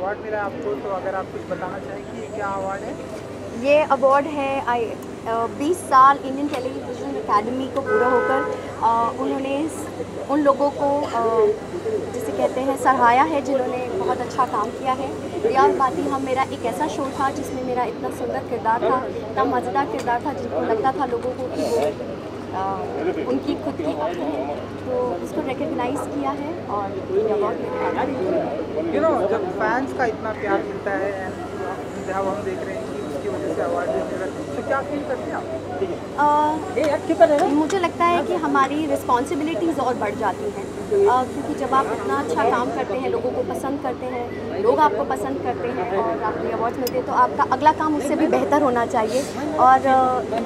Award मिला आपको, तो अगर आप कुछ बताना चाहें कि ये क्या अवार्ड है? ये अवार्ड है 20 साल इंडियन टेलीविज़न एकेडमी को पूरा होकर उन्होंने उन लोगों को जिसे कहते हैं सराहाया है जिन्होंने बहुत अच्छा काम किया है। रियाज बाती हम मेरा एक ऐसा शो था जिसमें मेरा इतना सुंदर किरदार था, इतना मज़ेदार किरदार था जिनको लगता था लोगों को कि वो उनकी खुद की आँखें हैं, तो उसको रिकग्नाइज़ किया है और ये अवार्ड जब फैंस का इतना प्यार मिलता है एंड जब हम देख रहे हैं कि उसकी वजह से अवार्ड मिल रहा है, तो क्या फील करते हैं आप? मुझे लगता है कि हमारी रिस्पॉन्सिबिलिटीज़ और बढ़ जाती हैं, क्योंकि जब आप इतना अच्छा काम करते हैं, लोगों को पसंद करते हैं, लोग आपको पसंद करते हैं और आपको अवार्ड मिलते हैं, तो आपका अगला काम उससे भी बेहतर होना चाहिए। और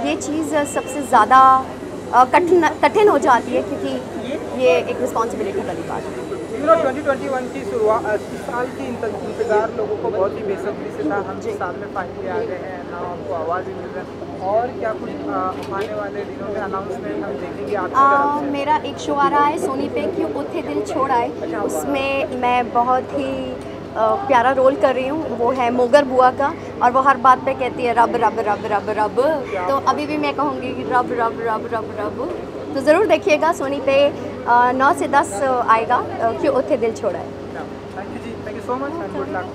ये चीज़ सबसे ज़्यादा कठिन हो जाती है क्योंकि ये एक रिस्पॉन्सिबिलिटी वाली बात है। 2021 की शुरुआत, इस साल की इंतज़ार लोगों को बहुत ही बेसब्री से था। हम जिस साल में फाइनली आ गए हैं ना, आपको अवार्ड भी मिल रहा है, और क्या कुछ आने वाले दिनों में अनाउंसमेंट हम देखेंगे आपकी तरफ से? मेरा एक शो आ रहा है सोनी पे, क्यों उथे दिल छोड़ आए, उसमें मैं बहुत ही प्यारा रोल कर रही हूँ। वो है मोगर बुआ का, और वो हर बात पे कहती है रब रब रब रब रब, तो अभी भी मैं कहूँगी रब रब रब रब रब। तो ज़रूर देखिएगा, सोनी पे 9 से 10 आएगा, क्यों उथे दिल छोड़ा है। थैंक यू जी, thank you so much and good luck.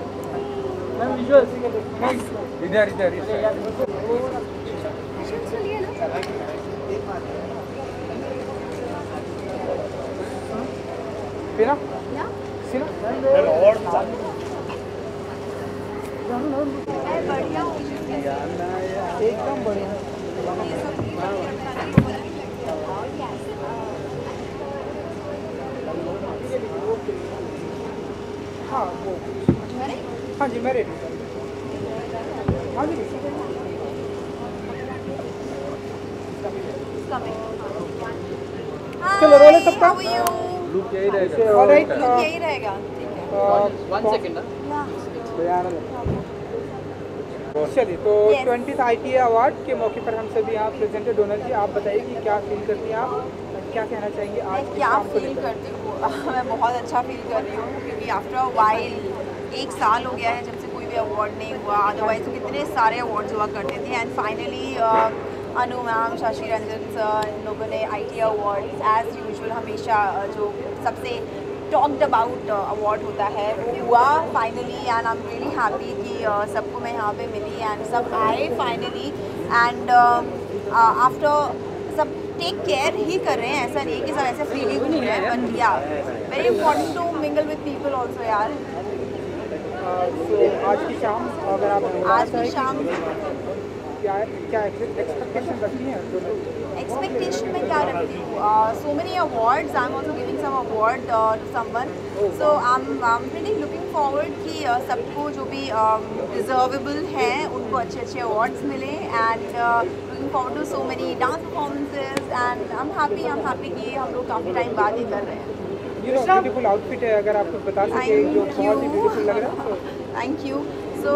एकदम बढ़िया। हाँ वो, हाँ जी मैं रेडी। हाँ जी चलो रोल है सबका। लुक यही रहेगा। ऑलराइट, यही रहेगा। 1 सेकंड ना। चलिए, तो 20th ITA अवार्ड के मौके पर हम सभी यहाँ प्रेजेंट है। डोनल जी, आप बताइए कि क्या फील करती हैं आप, क्या कहना चाहेंगे आज मैं क्या फील करती हूँ मैं बहुत अच्छा फील कर रही हूँ, क्योंकि आफ्टर अ वाइल 1 साल हो गया है जब से कोई भी अवार्ड नहीं हुआ। अदरवाइज तो कितने सारे अवार्ड्स हुआ करते थे, and finally Anu ma'am, Shashi Ranjan sir, इन लोगों ने ITA अवार्ड एज यूजुअल हमेशा जो सबसे टॉक्ड अबाउट अवार्ड होता है वो हुआ finally, and I am really happy कि सबको मैं यहाँ पे मिली एंड सब आए फाइनली, एंड आफ्टर सब टेक केयर ही कर रहे हैं। ऐसा नहीं कि सब ऐसे फ्रीली घूम रहे हैं, but yeah very important to mingle with people also यार। तो आज की शाम अगर आप आज की शाम क्या एक्सपेक्टेशन रखती हैं? एक्सपेक्टेशन में क्या रखती हूँ, so many awards, I am also giving some award to someone, so I am really looking forward कि सबको जो भी डिजर्वेबल हैं उनको अच्छे अच्छे अवार्ड्स मिले, and looking forward to so many dance performances, and I am happy कि हम लोग काफ़ी टाइम बाद ही कर रहे हैं। ब्यूटीफुल आउटफिट है, अगर आप कुछ बता सके जो बहुत ही ब्यूटीफुल लग रहा है। Thank you. So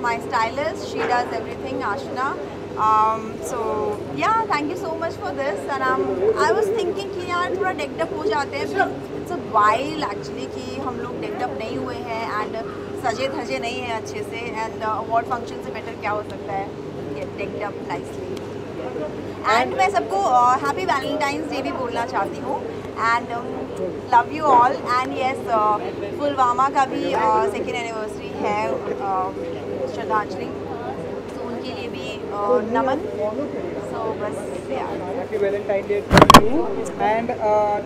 my stylist, she does everything, Ashna. So yeah, thank you so much for this. And I was thinking कि यार थोड़ा डेक्ड अप हो जाते हैं, it's a while actually कि हम लोग डेक्ड अप नहीं हुए हैं एंड सजे धजे नहीं हैं अच्छे से, एंड अवार्ड फंक्शन से बेटर क्या हो सकता है, get decked up nicely. And मैं सबको हैप्पी वैलेंटाइंस डे भी बोलना चाहती हूँ, and love you all. And yes, Pulwama का भी 2nd एनिवर्सरी है, श्रद्धांजलि, तो उनके लिए भी नमन। सो बस हैप्पी वैलेंटाइन डे एंड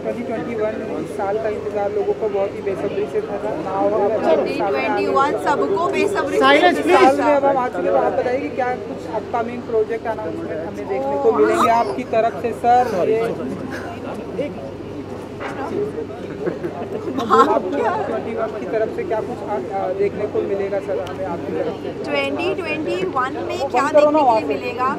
2021 साल का इंतजार लोगों को बहुत ही बेसब्री से था। 2021 सबको बेसब्री साल में अब हम आ चुके, तो आप बताइए कि क्या कुछ अपकमिंग प्रोजेक्ट अनाउंसमेंट हमें देखने को मिलेंगे आपकी तरफ से? सर ये 2021 की तरफ से क्या कुछ देखने को मिलेगा सर हमें आपकी तरफ से? 2021 में क्या देखने के लिए मिलेगा?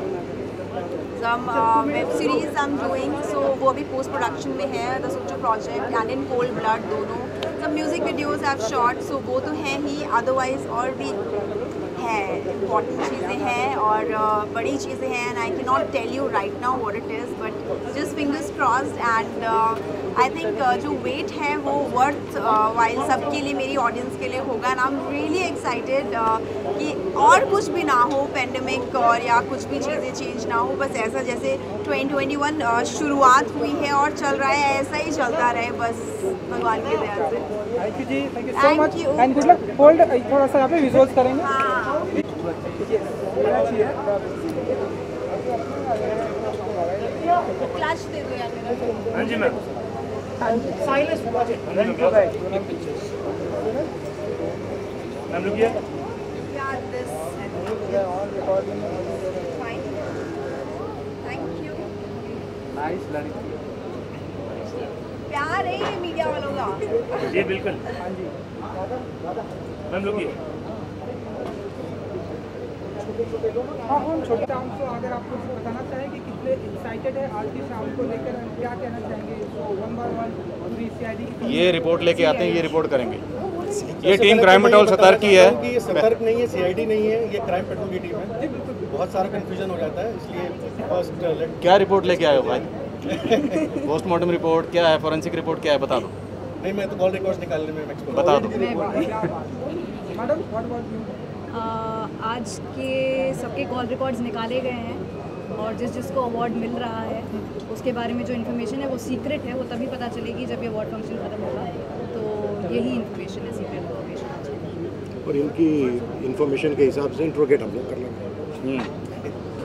some web series I am doing, so वो अभी पोस्ट प्रोडक्शन में है, the Socho project and in cold blood दोनों। सब music videos have shot, so वो तो हैं ही, अदरवाइज और भी है, इम्पॉर्टेंट चीज़ें हैं और बड़ी चीज़ें हैं and I can not tell you right now what it is, but just fingers crossed and I think जो वेट है वो वर्थ वाइल सबके लिए, मेरी ऑडियंस के लिए होगा and I am really excited कि और कुछ भी ना हो पेंडेमिक और या कुछ भी चीज़ें चेंज ना हो, बस ऐसा जैसे 2021 शुरुआत हुई है और चल रहा है ऐसा ही चलता रहे बस भगवान की दया से। थैंक यू जी, thank you so much and good luck. Hold थोड़ा सा यहाँ पे विजुअल्स करेंगे। क्लच दे दो यार मेरा। हाँ जी मैम। साइलेंस मैम रुकिए। यार this fine, thank you. Nice लड़की। प्यार है ये मीडिया वालों का। जी बिल्कुल। हाँ जी मैम रुकिए। हाँ हम छोटे शाम को अगर आपको बताना चाहें कि कितने एक्साइटेड है आज की शाम को लेकर, क्या कहना चाहेंगे? तो 1 बाय 1 पूरी CID ये रिपोर्ट लेके आते हैं, ये रिपोर्ट करेंगे। ये टीम क्राइम पेट्रोल सतर्क की है। ये सतर्क नहीं है, CID नहीं है, ये क्राइम पेट्रोल की टीम है। बहुत सारा कंफ्यूजन हो जाता है, इसलिए फर्स्ट क्या रिपोर्ट लेके आए हो भाई? पोस्टमार्टम रिपोर्ट क्या है, फॉरेंसिक रिपोर्ट क्या है, बता दो। नहीं, मैं तो कॉल रिकॉर्ड्स निकालने में एक्सपर्ट बता दो। Madam what about you? आज के सबके कॉल रिकॉर्ड्स निकाले गए हैं और जिसको अवार्ड मिल रहा है उसके बारे में जो इन्फॉर्मेशन है वो सीक्रेट है, वो तभी पता चलेगी जब ये अवार्ड फंक्शन ख़त्म होगा। तो यही इन्फॉर्मेशन है, सीक्रेट इन्फॉर्मेशन आज की। और इनकी इन्फॉर्मेशन के हिसाब से इंट्रोगेट हम लोग कर लेंगे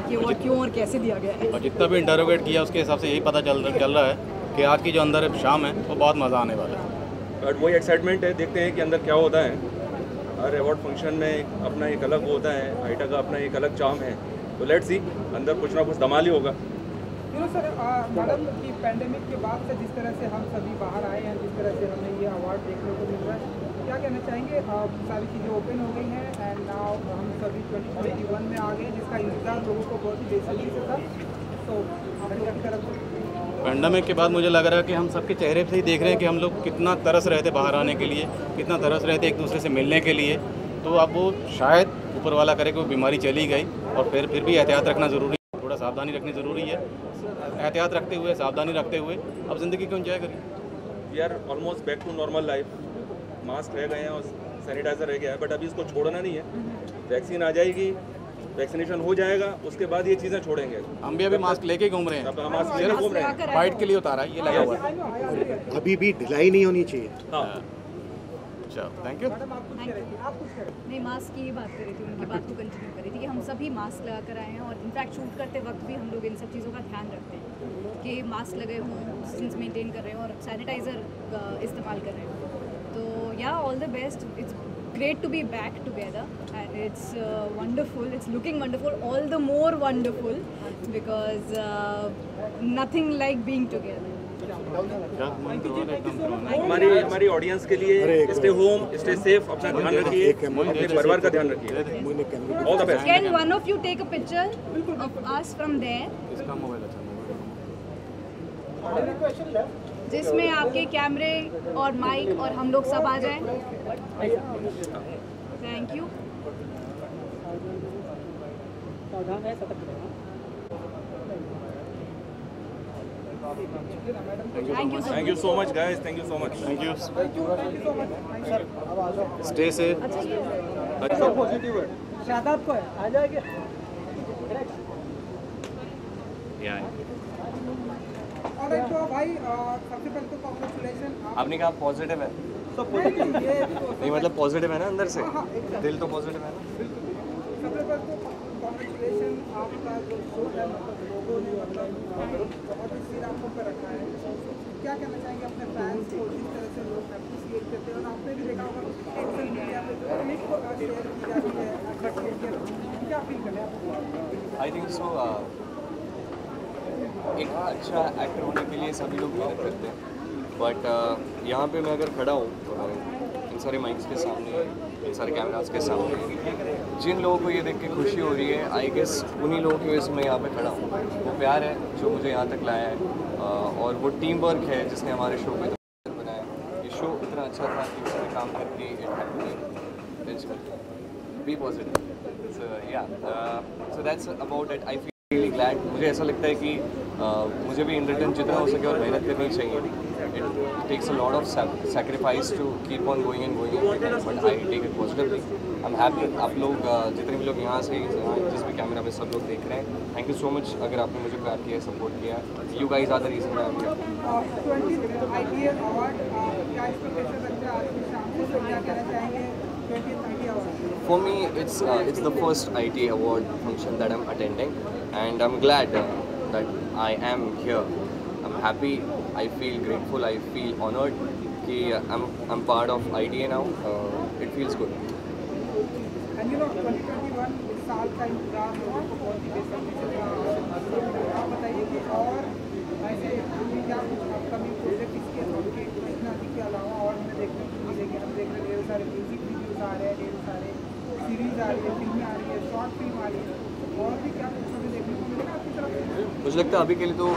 कि अवार्ड क्यों और कैसे दिया गया है। और जितना भी इंटरोगेट किया उसके हिसाब से यही पता चल रहा है कि आज की जो अंदर शाम है वो बहुत मज़ा आने वाला है। बट वही एक्साइटमेंट है, देखते हैं कि अंदर क्या होता है। हर अवार्ड फंक्शन में अपना एक अलग होता है, आइटा का अपना एक अलग चार्म है, तो लेट्स सी अंदर कुछ ना कुछ धमाल ही होगा। सर मैडम की पैंडेमिक के बाद से जिस तरह से हम सभी बाहर आए हैं, जिस तरह से हमें ये अवार्ड देखने को मिल रहा है, क्या कहना चाहेंगे? सारी चीज़ें ओपन हो गई हैं एंड नाउ हम सभी 2021 में आ गए, जिसका इंतजार लोगों को बहुत ही बेसब्री से था। तो आप लोगों की तरफ से पैंडेमिक के बाद मुझे लग रहा है कि हम सबके चेहरे से ही देख रहे हैं कि हम लोग कितना तरस रहे थे बाहर आने के लिए, कितना तरस रहे थे एक दूसरे से मिलने के लिए। तो अब वो शायद ऊपर वाला करे कि वो बीमारी चली गई और फिर भी एहतियात रखना ज़रूरी है, थोड़ा सावधानी रखनी ज़रूरी है। एहतियात रखते हुए, सावधानी रखते हुए अब ज़िंदगी को एंजॉय करिए। We are almost back to normal life. Mask रह गए हैं और सैनिटाइजर रह गया है, बट अभी इसको छोड़ना नहीं है। वैक्सीन आ जाएगी, वैक्सीनेशन हो जाएगा, उसके बाद ये चीज़ें छोड़ेंगे। हम भी अभी मास्क लेके घूम रहे हैं, अब हम मास्क लेकर घूम रहे हैं। फाइट के लिए उतारा है, ये लगा हुआ है। अभी भी ढिलाई नहीं होनी चाहिए। हाँ, अच्छा थैंक यू। नहीं, मास्क की ही बात कर रही थी, उनकी बात को कंटिन्यू कर रही थी कि हम सभी मास्क लगा कर आए हैं और इनफैक्ट शूट करते वक्त भी हम लोग इन सब चीज़ों का ध्यान रखते हैं कि मास्क लगे हों, डिस्टेंस मेंटेन कर रहे हैं और सैनिटाइज़र इस्तेमाल कर रहे हैं। तो या all the best, it's great to be back together and it's wonderful, it's looking wonderful, all the more wonderful because nothing like being together. हमारी ऑडियंस के लिए स्टे होम, स्टे सेफ, अपना ध्यान रखिए, अपने परिवार का ध्यान रखिए। All the best. Can one of you take a picture of us from there? इसका मोबाइल अच्छा जिसमें आपके कैमरे और माइक और हम लोग सब आ जाएं। Thank you. Thank you so much guys, thank you so much. Thank you. Stay safe. Positive है, शादाब को है, आ जाएगा। और एक तो भाई सबसे पहले तो कांग्रेचुलेशन। आपने कहा पॉजिटिव है, तो पॉजिटिव ये नहीं मतलब पॉजिटिव है ना अंदर से, दिल तो पॉजिटिव है ना। सबसे पहले तो कांग्रेचुलेशन, आपका जो शो है मतलब लोगों ने मतलब बहुत ही सिर आंखों पर रखा है। क्या कहना चाहेंगे अपने फैंस को, जिस तरह से लोग अप्रिशिएट करते हैं? और आपने भी देखा होगा सोशल मीडिया पे जो क्लिप शेयर की जाती है, क्या फील करें आप? आई थिंक सो एक अच्छा एक्टर होने के लिए सभी लोग मेहनत करते हैं, बट यहाँ पे मैं अगर खड़ा हूँ इन सारे माइक्स के सामने, इन सारे कैमरास के सामने, जिन लोगों को ये देख के खुशी हो रही है, आई गेस उन्हीं लोगों की वजह से मैं यहाँ पे खड़ा हूँ। वो प्यार है जो मुझे यहाँ तक लाया है और वो टीम वर्क है जिसने हमारे शो को बनाया। ये शो इतना अच्छा था कि सारे काम करके be positive. So that's about it. I feel really glad. मुझे ऐसा लगता है कि मुझे भी इन रिटर्न जितना हो सके और मेहनत करनी चाहिए. It takes a lot of sacrifice to keep on going and going, but I take it positively. I'm happy. आप लोग जितने भी लोग यहाँ से जिस भी कैमरा में सब लोग देख रहे हैं, थैंक यू सो मच. अगर आपने मुझे प्यार किया, सपोर्ट किया, you guys are the reason I am here. 20th ITA award क्या एक्सपेक्टेशन रखते हैं आज की शाम को, तो क्या कहना चाहेंगे 20th ITA award? For me, it's the first ITA award function that I'm attending, and I'm glad that I am here. I'm happy. I feel grateful. I feel honored. कि I'm part of ITA now. It feels good. And you know 2021 इस साल का इंतजार लोगों को बहुत ही बेसब्री से आप बताइए कि और ऐसे क्या कुछ अपकमिंग प्रोजेक्ट इसके आपके कृष्णा जी के अलावा और हमें देखने को मिलेंगे? हम देख रहे हैं ढेर सारे म्यूजिक वीडियोज आ रहे हैं, ढेर सारे सीरीज आ रही है, फिल्में आ रही है, शॉर्ट फिल्म आ रही है, और भी क्या कुछ हमें देखने को मिलेगा आपकी तरफ से? मुझे लगता है अभी के लिए तो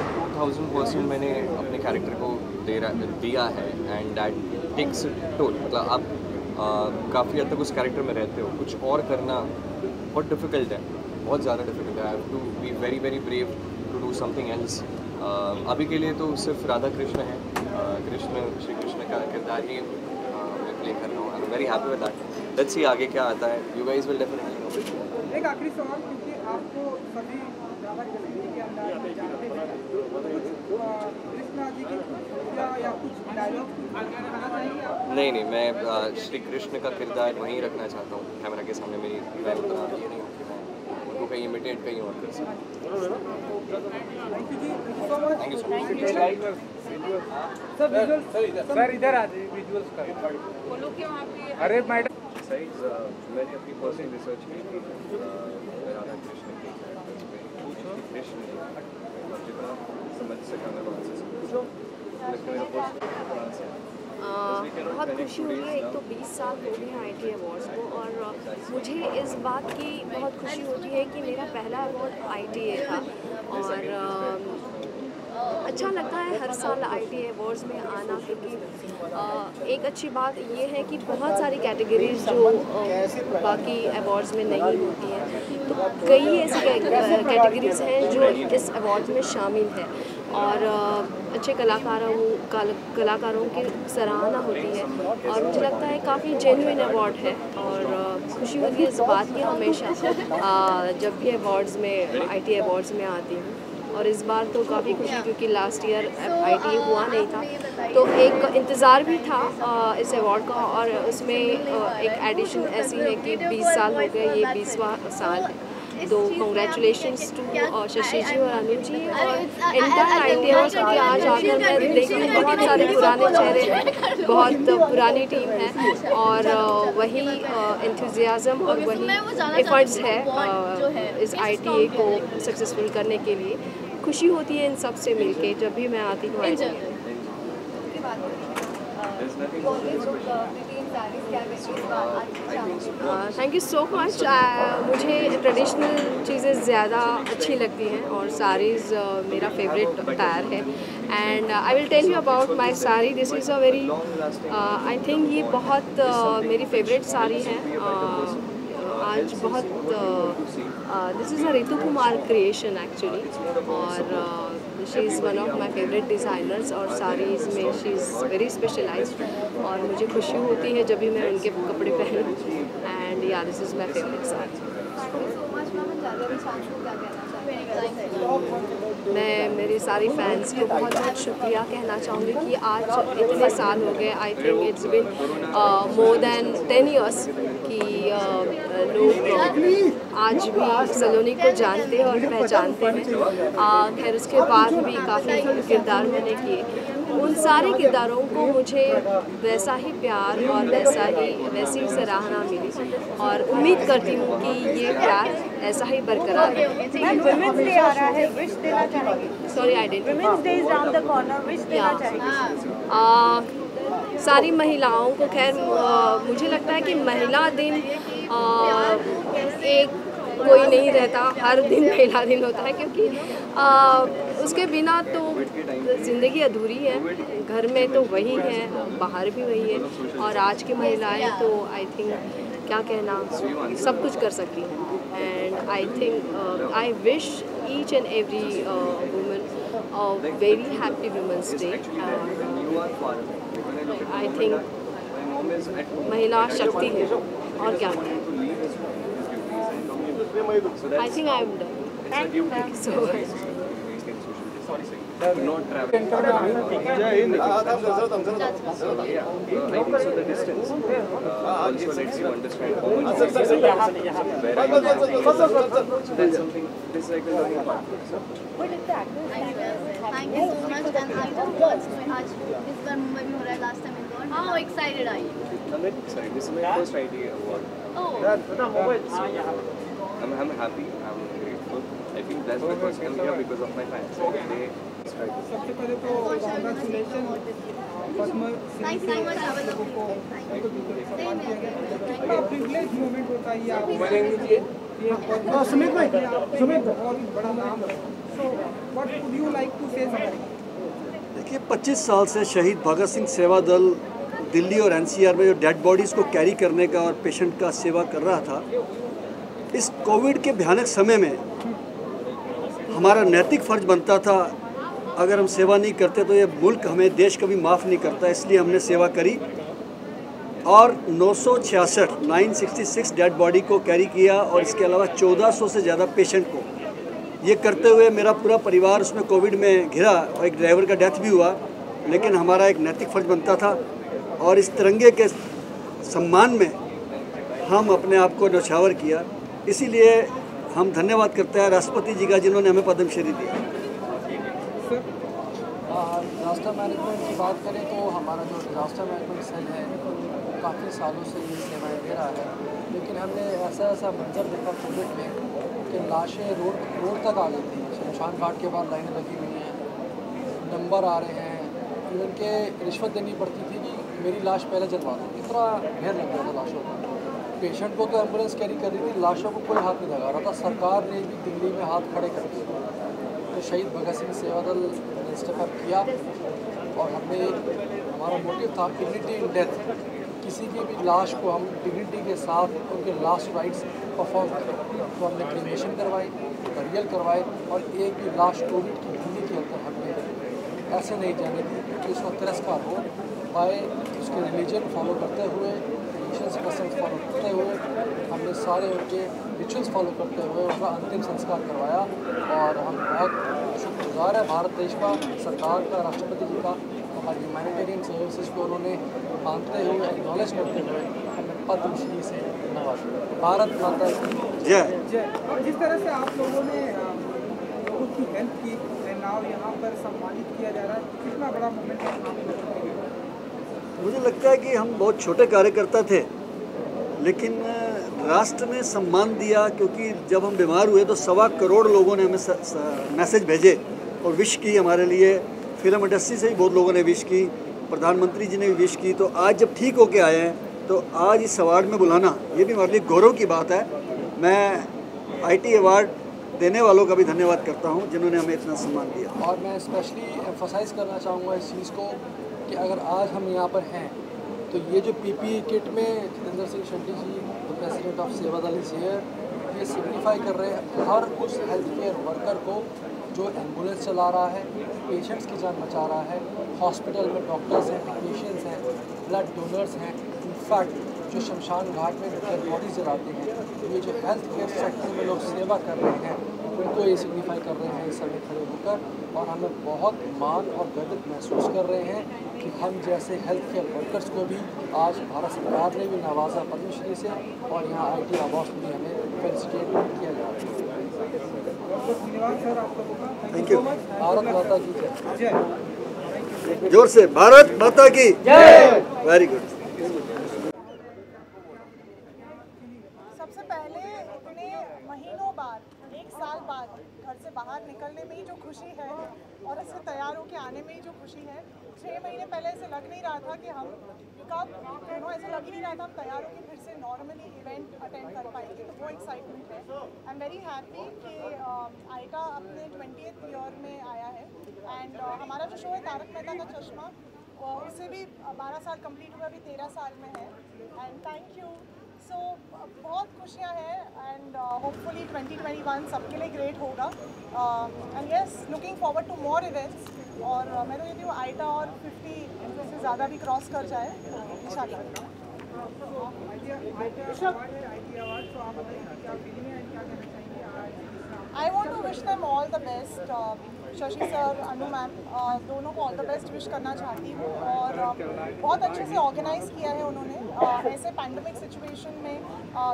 1000% मैंने अपने कैरेक्टर को दिया है, एंड दैट टेक्स टोल. मतलब आप काफ़ी हद तक उस कैरेक्टर में रहते हो, कुछ और करना बहुत डिफ़िकल्ट है, बहुत ज़्यादा डिफ़िकल्ट है. I have to be very very brave to do something else. अभी के लिए तो सिर्फ राधा कृष्ण है, श्री कृष्ण का किरदार ही मैं प्ले कर रहा हूँ. I am very happy with that. Let's see आगे क्या आता है. You guys will definitely know. एक आखिरी सवाल, क्योंकि आपको सभी राधा कृष्ण जी के अंदर में जानते हैं, कुछ कृष्णा जी की या कुछ डायलॉग कहना चाहेंगे आप? नहीं, मैं श्री कृष्ण का किरदार वहीं रखना चाहता हूँ कैमरा के सामने. मैं उतना ये नहीं हूँ कि मैं उनको कहीं इमिटेट कहीं और कर सकूँ. Thank you so much. Sir इधर आ जाइए, विजुअल्स का बोलो कि वहाँ पे. अरे मैडम मैंने अपनी पर्सनल रिसर्च की थी राधा कृष्ण के कृष्ण जितना समझ सका मैं वहाँ से बहुत खुशी हुई है. एक तो 20 साल हो गए हैं ITA अवार्ड्स को, और मुझे इस बात की बहुत खुशी होती है कि मेरा पहला अवार्ड ITA था, और अच्छा लगता है हर साल ITA अवार्ड्स में आना, क्योंकि एक अच्छी बात ये है कि बहुत सारी कैटेगरीज जो बाकी अवार्ड्स में नहीं होती हैं, तो कई ऐसी कैटेगरीज हैं जो इस अवार्ड में शामिल है, और अच्छे कलाकारों की सराहना होती है, और मुझे लगता है काफ़ी जेन्युइन अवार्ड है. और खुशी होती है इस बात की हमेशा जब भी अवार्ड्स में ITA अवार्ड्स में आती हूँ. और इस बार तो काफ़ी खुशी, क्योंकि लास्ट ईयर ITA हुआ नहीं था, तो एक इंतज़ार भी था इस अवार्ड का, और उसमें एक एडिशन ऐसी है कि 20 साल हो गए, ये 20वां साल है. तो कॉन्ग्रेचुलेशंस टू शशि जी और अनुज जी और इंटायर ITA अवार्ड्स, क्योंकि आज आकर मैं देखी बहुत सारे पुराने चेहरे हैं, बहुत पुरानी टीम है, और वही एंथुजियाज़म और वही एफर्ट्स है इस ITA को सक्सेसफुल करने के लिए. खुशी होती है इन सब से मिलके जब भी मैं आती हूँ ITA. Thank you so much. मुझे ट्रेडिशनल चीज़ें ज़्यादा अच्छी लगती हैं, और साड़ीज़ मेरा फेवरेट अटायर है. And I will tell you about my sari. This is a very I think ये बहुत मेरी फेवरेट साड़ी है. आज बहुत this is a Ritu Kumar creation actually, और she is one of my favourite designers, और साड़ीज़ में शी इज़ वेरी स्पेशलाइज्ड, और मुझे खुशी होती है जब भी मैं उनके कपड़े पहनूँ. And yeah this is my favourite sari. मैं मेरी सारी फैंस को बहुत बहुत शुक्रिया कहना चाहूँगी कि आज इतने साल हो गए. I think it's been more than 10 years कि लोग आज भी सलोनी को जानते हैं और पहचानते हैं. खैर उसके बाद भी काफ़ी किरदार मैंने किए. उन सारे किरदारों को मुझे वैसा ही प्यार और वैसी ही सराहना मिली, और उम्मीद करती हूँ कि ये प्यार ऐसा ही बरकरार है. वुमेन्स डे आ रहा है, विश देना चाहेंगे? Sorry I didn't. Women's day is round the corner, wish देना चाहेंगे? सारी महिलाओं को, खैर मुझे लगता है कि महिला दिन एक कोई नहीं रहता, हर दिन महिला दिन होता है, क्योंकि उसके बिना तो ज़िंदगी अधूरी है. घर में तो वही है, बाहर भी वही है, और आज की महिलाएं तो आई थिंक क्या कहना, सब कुछ कर सकती हैं। And I think I wish each and every woman a very happy women's day. I think महिला शक्ति है और क्या। I think I am done. Thank you so much. not travel. I think so the distance also lets you understand how much where I am now. So that's something, this is like a learning part. Thank you so much and I just watched आज इस बार मुंबई में हो रहा है, last time Indore. How excited are you? I'm very excited. This is my first IT award. Oh. I'm happy. I'm grateful. I think that's because I'm here because of my fans. They सबसे पहले तो congratulation Padma Shri से लोगों को सम्मान किया गया। कितना प्रिविलेज मोमेंट होता है ये आपके लिए। सुमित भाई, सुमित बहुत बड़ा नाम है। So what would you like to say something? देखिए 25 साल से शहीद भगत सिंह सेवा दल दिल्ली और एनसीआर में जो डेड बॉडीज़ को कैरी करने का और पेशेंट का सेवा कर रहा था, इस कोविड के भयानक समय में हमारा नैतिक फ़र्ज बनता था, अगर हम सेवा नहीं करते तो ये मुल्क हमें, देश कभी माफ़ नहीं करता। इसलिए हमने सेवा करी और 966 डेड बॉडी को कैरी किया और इसके अलावा 1400 से ज़्यादा पेशेंट को। ये करते हुए मेरा पूरा परिवार उसमें कोविड में घिरा और एक ड्राइवर का डेथ भी हुआ, लेकिन हमारा एक नैतिक फ़र्ज बनता था और इस तिरंगे के सम्मान में हम अपने आप को न्यौछावर किया। इसीलिए हम धन्यवाद करते हैं राष्ट्रपति जी का, जिन्होंने हमें पद्मश्री दिया। डिज़ास्टर मैनेजमेंट की बात करें तो हमारा जो डिज़ास्टर मैनेजमेंट सेल है वो काफ़ी सालों से ये सेवाएं दे रहा है, लेकिन हमने ऐसा मंजर देखा कोविड में कि लाशें रोड तक आ गई थी। शमशान घाट के बाद लाइनें लगी हुई हैं, नंबर आ रहे हैं, इवन के रिश्वत देनी पड़ती थी कि मेरी लाश पहले जलवा दो। इतना ढेर लग गया था लाशों का। पेशेंट को तो एम्बुलेंस कैरी कर रही थी, लाशों को कोई हाथ नहीं लगा रहा था। सरकार ने भी दिल्ली में हाथ खड़े कर दिए। तो शहीद भगत सिंह सेवा दल ने स्टेप अप किया और हमने, हमारा मोटिव था डिग्निटी इन डेथ। किसी की भी लाश को हम डिग्निटी के साथ उनके लास्ट राइट्स परफॉर्म करें। तो हमने क्रीमेशन करवाई, बरियल करवाए और एक भी लाश कोविड की दिल्ली के अंदर हमने ऐसे नहीं जाने दी कि उसका तिरस्कार हो पाए। उसके रिलीजन फॉलो करते हुए, रिलीजियस पर्सन्स फॉलो करते हुए, हमने सारे उनके रिचुअल्स फॉलो करते हुए उनका अंतिम संस्कार करवाया। और हम बहुत शुक्रगुजार है भारत देश का, सरकार का, राष्ट्रपति जी का, हमारी ह्यूमैनिटेरियन सर्विसेज को उन्होंने मानते हुए, एक्नॉलेज करते हुए हमें पद्मश्री से नवाजा। भारत माता की जय। जिस तरह से आप लोगों ने लोगों की हेल्प की, नाव यहाँ पर सम्मानित किया जा रहा है, कितना बड़ा मोमेंट है आप लोगों के लिए? मुझे लगता है कि हम बहुत छोटे कार्यकर्ता थे, लेकिन राष्ट्र ने सम्मान दिया, क्योंकि जब हम बीमार हुए तो 1.25 करोड़ लोगों ने हमें मैसेज भेजे और विश की हमारे लिए। फिल्म इंडस्ट्री से भी बहुत लोगों ने विश की, प्रधानमंत्री जी ने भी विश की। तो आज जब ठीक होके आए हैं तो आज इस अवार्ड में बुलाना, ये भी हमारे लिए गौरव की बात है। मैं IT अवार्ड देने वालों का भी धन्यवाद करता हूँ, जिन्होंने हमें इतना सम्मान दिया। और मैं स्पेशली एम्फोसाइज़ करना चाहूँगा इस चीज़ को कि अगर आज हम यहाँ पर हैं तो ये जो PPE किट में जितेंद्र सिंह शेट्टी जी, द प्रेसिडेंट ऑफ सेवा दल इज हियर, ये सिग्निफाई कर रहे हैं हर उस हेल्थ केयर वर्कर को जो एम्बुलेंस चला रहा है, पेशेंट्स की जान बचा रहा है। हॉस्पिटल में डॉक्टर्स हैं, टेक्नीशियंस हैं, ब्लड डोनर्स हैं, इनफैक्ट जो शमशान घाट में डेड बॉडीज जलाते हैं, ये जो हेल्थ केयर सेक्टर में लोग सेवा कर रहे हैं, उनको ये सिग्निफाई कर रहे हैं इस समय खड़े होकर। और हमें बहुत मान और गर्व महसूस कर रहे हैं कि हम जैसे हेल्थ केयर वर्कर्स को भी आज भारत सरकार ने भी नवाजा पद्मश्री से, और यहाँ IT अवार्ड में भी हमें फेलिसिटेट किया जा रहा है। धन्यवाद सर आप लोगों का। Thank you. भारत माता की जय। जोर से भारत माता की जय। Very good. सबसे पहले इतने महीनों बाद, 1 साल बाद घर से बाहर निकलने में ही जो खुशी है और इससे तैयार होकर आने में ही जो खुशी है, 6 महीने पहले ऐसे लग नहीं रहा था कि हम ऐसे लग ही नहीं रहा था हम तैयार होकर फिर से नॉर्मली इवेंट अटेंड कर पाएंगे। तो वो एक्साइटमेंट है। आई एम वेरी हैप्पी कि आइटा अपने 20th ईयर में आया है। एंड हमारा जो शो है तारक मेहता का चश्मा, उससे भी 12 साल कंप्लीट हुआ, अभी 13 साल में है। एंड थैंक यू सो बहुत खुशियाँ हैं एंड होपफुली 2021 सबके लिए ग्रेट होगा and yes looking forward to more events और मैं तो कहती हूँ आइटा और 50 से ज़्यादा भी क्रॉस कर जाए इंशाल्लाह। I want to wish them all the best. Shashi sir, Anu ma'am दोनों को ऑल द बेस्ट विश करना चाहती हूँ और बहुत अच्छे से ऑर्गेनाइज़ किया है उन्होंने। ऐसे पैंडमिक सिचुएशन में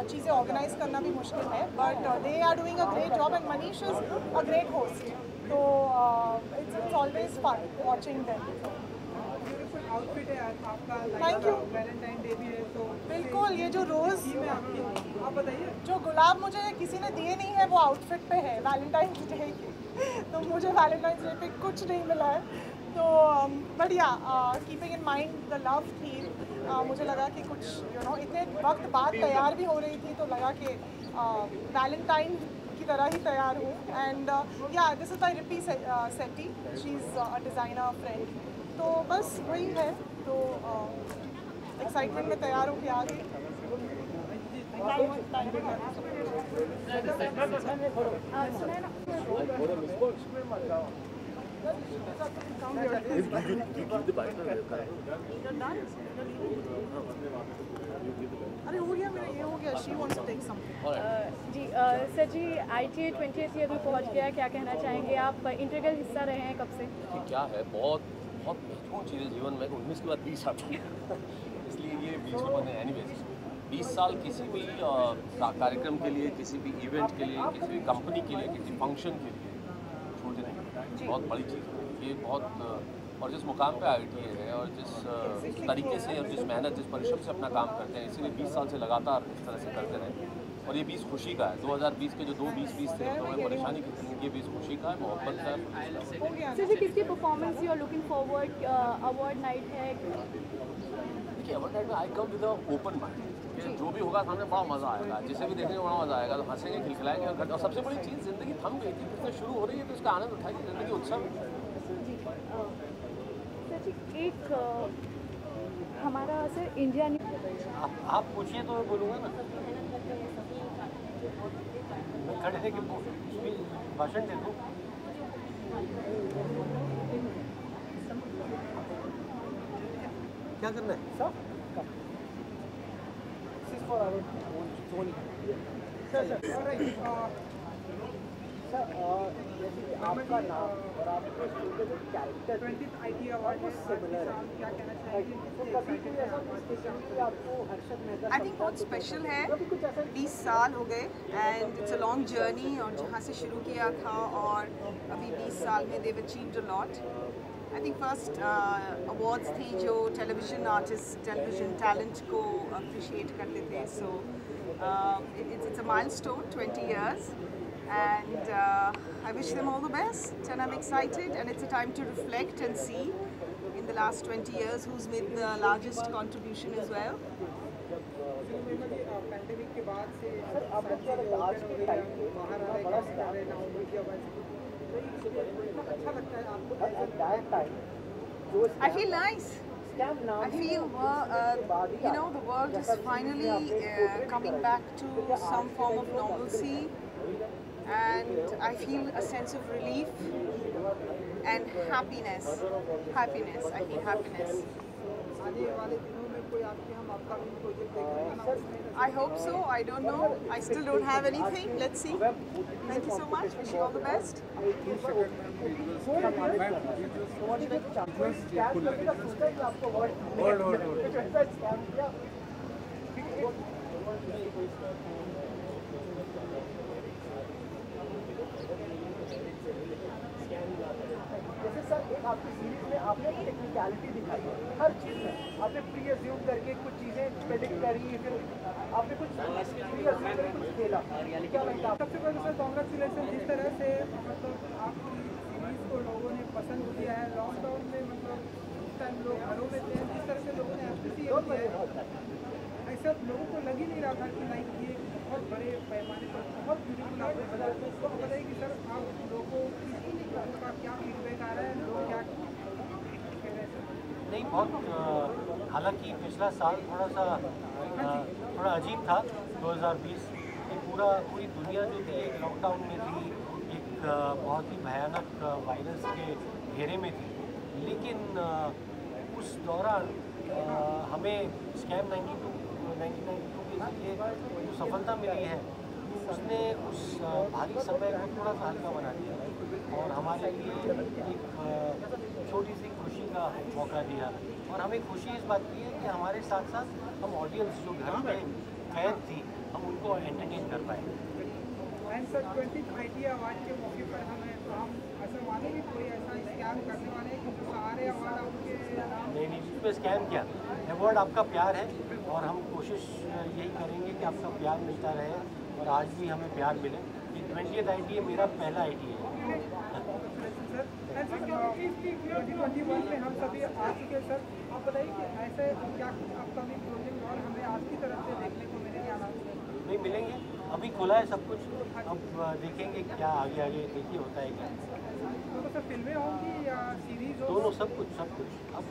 चीज़ें ऑर्गेनाइज करना भी मुश्किल है but they are doing a great job and Manish is a great host तो it's always fun watching them. Outfit है आपका, थैंक यू। वैलेंटाइन डे भी है तो बिल्कुल, ये जो रोज़ आप बताइए जो गुलाब मुझे किसी ने दिए नहीं है वो आउटफिट पे है वैलेंटाइन डे की तो मुझे वैलेंटाइन डे पे कुछ नहीं मिला है तो बढ़िया keeping in mind the love theme मुझे लगा कि कुछ इतने वक्त बाद तैयार भी हो रही थी तो लगा कि वैलेंटाइन की तरह ही तैयार हूँ and yeah this is by Ripi Setti, she is a designer friend तो बस वही है तो एक्साइटमेंट में तैयार होके आ गई। अरे हो गया मेरा, ये हो गया। She wants to take something. जी सर जी ITA 20th ईयर में पहुंच गया, क्या कहना चाहेंगे आप? इंटीग्रल हिस्सा रहे हैं कब से? क्या है, बहुत महत्वपूर्ण चीज़ है जीवन में। 19 के बाद 20 आता है इसलिए ये 20 को बने एनीवेज 20 साल किसी भी कार्यक्रम के लिए, किसी भी इवेंट के लिए, किसी भी कंपनी के लिए, किसी फंक्शन के लिए छोटे नहीं, बहुत बड़ी चीज़ है ये। बहुत और जिस मुकाम पे ITA है और जिस तरीके से और जिस मेहनत, जिस परिश्रम से अपना काम करते हैं, इसीलिए 20 साल से लगातार इस तरह से करते रहे और ये 20 खुशी का है। 2020 के जो 20 थे तो हमें परेशानी की थी, ये 20 खुशी का है, मोहब्बत का है। सर जी किसकी performance you are looking forward? Award night है। देखिए अवार्ड नाइट में I come with open mind, जो भी होगा सामने बड़ा मज़ा आएगा, जिसे भी देखने में बड़ा मज़ा आएगा, तो हंसेंगे, खिलखिलाएंगे और सबसे बड़ी चीज़ ज़िंदगी थम गई थी, फिर शुरू हो रही है तो उसका आनंद उठाइए, ज़िंदगी उत्सव। सर जी एक हमारा सर इंडिया आप पूछिए तो मैं बोलूँगा ना, मैं खड़े है कि भाषण दे दूँ। क्या करना है सब? आपका नाम और आपके स्कूल के कैरेक्टर 20th ITA अवार्ड को सिमिलर है, क्या कहना चाहेंगे? तो कभी भी ऐसा स्पेशल कि आपको हर्षद मेहता आई थिंक बहुत स्पेशल है। 20 साल हो गए and it's a long journey और जहाँ से शुरू किया था और अभी 20 साल में they've achieved a lot. I think first awards थी जो टेलीविज़न आर्टिस्ट, टेलीविज़न टैलेंट को अप्रिशिएट करते थे। So it's a milestone 20 years and I wish them all the best and I'm excited and it's a time to reflect and see in the last 20 years who's made the largest contribution as well. Pandemic के बाद से आज के time पे बाहर आ रहे हैं नवंबर की आवाज़ अच्छा लगता है आपको at that time? I feel nice. I feel you know the world is finally coming back to some form of normalcy and I feel a sense of relief and happiness. I feel happiness. I hope so. I don't know. I still don't have anything. Let's see. Thank you so much. Wish you all the best. जैसे sir एक आपकी series में आपने technicality दिखाई हर चीज़ में, आपने pre assume करके कुछ चीज़ें प्रेडिक्ट करी, फिर आपने कुछ प्री अज्यूम करके कुछ खेला, क्या लगता है? सबसे पहले सर कांग्रेचुलेसन, जिस तरह से मतलब आपकी सीरीज़ को लोगों ने पसंद किया है। लॉकडाउन में मतलब उस टाइम लोग घरों में थे, जिस तरह से लोगों ने अप्रिशिएट किया है, ऐसा लोगों को लग ही नहीं रहा था कि लाइक ये बहुत बड़े पैमाने पर बहुत ब्यूटीफुल आपने बनाया। तो उसको बताइए कि सर आप लोगों का क्या फीडबैक आ रहा है, लोग क्या कह रहे हैं? नहीं, बहुत हालांकि पिछला साल थोड़ा सा थोड़ा अजीब था 2020 कि पूरी दुनिया जो थी एक लॉकडाउन में थी, एक बहुत ही भयानक वायरस के घेरे में थी। लेकिन उस दौरान हमें स्कैम 1992 के जरिए जो सफलता मिली है उसने उस भारी समय को थोड़ा सा हल्का बना दिया और हमारे लिए एक छोटी सी खुशी का मौका दिया। और हमें खुशी इस बात की है कि हमारे साथ साथ हम ऑडियंस जो घर में कैद थी हम उनको एंटरटेन कर पाए। And sir 20th IT award के मौके पर हम ऐसा माने कि कोई ऐसा स्कैम करने वाले हैं कि जो सारे अवार्ड आपके नहीं, इसमें स्कैम क्या, अवार्ड आपका प्यार है और हम कोशिश यही करेंगे कि आपका प्यार मिलता रहे और आज भी हमें प्यार मिले। ये 20th IT मेरा पहला IT है। सर 2021 में हम सभी आ चुके हैं सर, आप बताइए कि ऐसे क्या अपकमिंग प्रोजेक्ट और हमें आपकी तरफ से देखने को मिलेंगे अनाउंसमेंट? नहीं मिलेंगे, अभी खुला है सब कुछ, अब देखेंगे क्या आगे देखिए होता है क्या। तो सर फिल्में होंगी या सीरीज? दोनों, सब कुछ। अब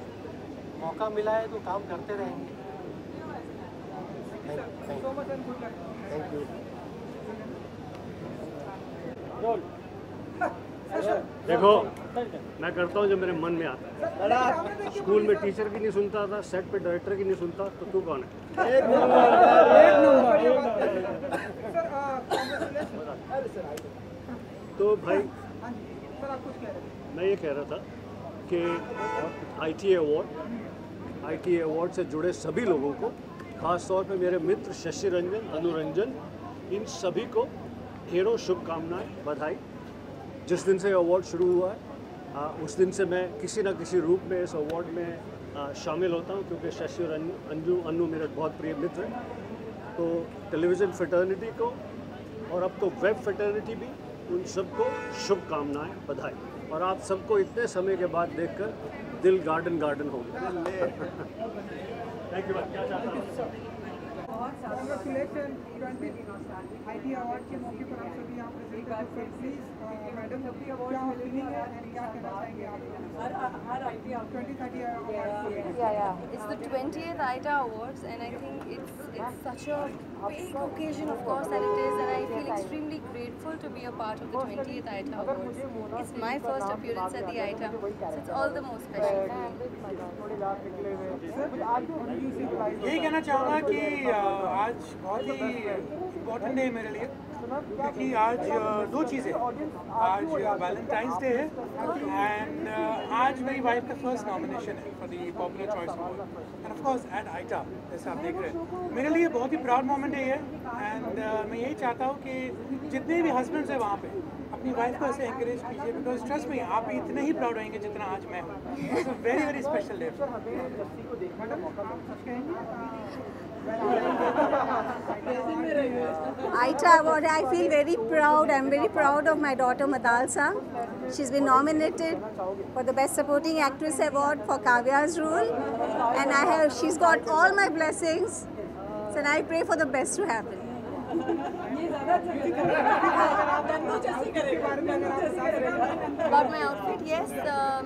मौका मिला है तो काम करते रहेंगे। सो much and good luck. Thank you. देखो मैं करता हूँ जो मेरे मन में आता है। स्कूल में टीचर की नहीं सुनता था, सेट पे डायरेक्टर की नहीं सुनता, तो तू कौन है? एक नंबर। तो भाई सर आप कुछ कह रहे थे? मैं ये कह रहा था कि IT अवार्ड से जुड़े सभी लोगों को, ख़ास तौर पे मेरे मित्र शशि रंजन, अनुरंजन, इन सभी को ढेरों शुभकामनाएं, बधाई। जिस दिन से अवार्ड शुरू हुआ है उस दिन से मैं किसी न किसी रूप में इस अवार्ड में शामिल होता हूं, क्योंकि शशि और अनु मेरे बहुत प्रिय मित्र हैं। तो टेलीविज़न फ्रेटर्निटी को और अब तो वेब फ्रेटर्निटी भी, उन सबको शुभकामनाएं, बधाई। और आप सबको इतने समय के बाद देखकर दिल गार्डन हो गया। Thank you. Congratulations 20th IT award के मौके पर आप सभी यहाँ प्रेजेंट करते हैं। प्लीज मैडम क्या फीलिंग है और क्या कहना चाहेंगे आप? हर IT 20th IT award. Yeah. It's the 20th ITA Awards, and I think it's such a big occasion, of course, that it is, and I feel extremely grateful to be a part of the 20th ITA Awards. It's my first appearance at the ITA, so it's all the more special for me. यही कहना चाहूँगा कि आज बहुत ही important day है मेरे लिए, क्योंकि आज दो चीज़ें, आज वैलेंटाइंस डे है एंड आज मेरी वाइफ का फर्स्ट नॉमिनेशन है for the popular choice award and of course at ITA, जैसे आप देख रहे हैं। मेरे लिए बहुत ही प्राउड मोमेंट है ये एंड मैं यही चाहता हूँ कि जितने भी हस्बैंड्स हैं वहाँ पे अपनी वाइफ को ऐसे एंकरेज कीजिए, बिकॉज ट्रस्ट में आप भी इतने ही प्राउड होंगे जितना आज मैं हूँ। It's a very very special day. ITA Award, I feel very proud. I'm very proud of my daughter Madalsa. She's been nominated for the Best Supporting Actress Award for Kavya's role, and she's got all my blessings. So I pray for the best to happen. About my outfit, yes,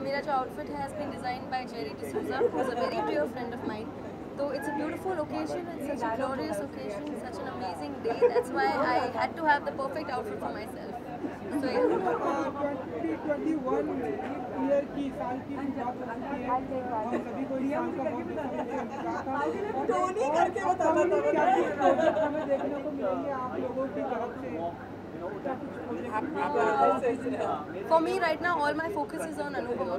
मेरा जो outfit has been designed by Jerry D'Souza, who's a very dear friend of mine. So it's a beautiful occasion, it's such a glorious occasion, such an amazing day. That's why I had to have the perfect outfit for myself. So yeah. 2021 year की साल की बात हो चुकी है, हम सभी को इस साल का बहुत प्रोजेक्ट हमें देखने को मिलेंगे आप लोगों की तरफ से? For me right now, all my focus is on Anupama,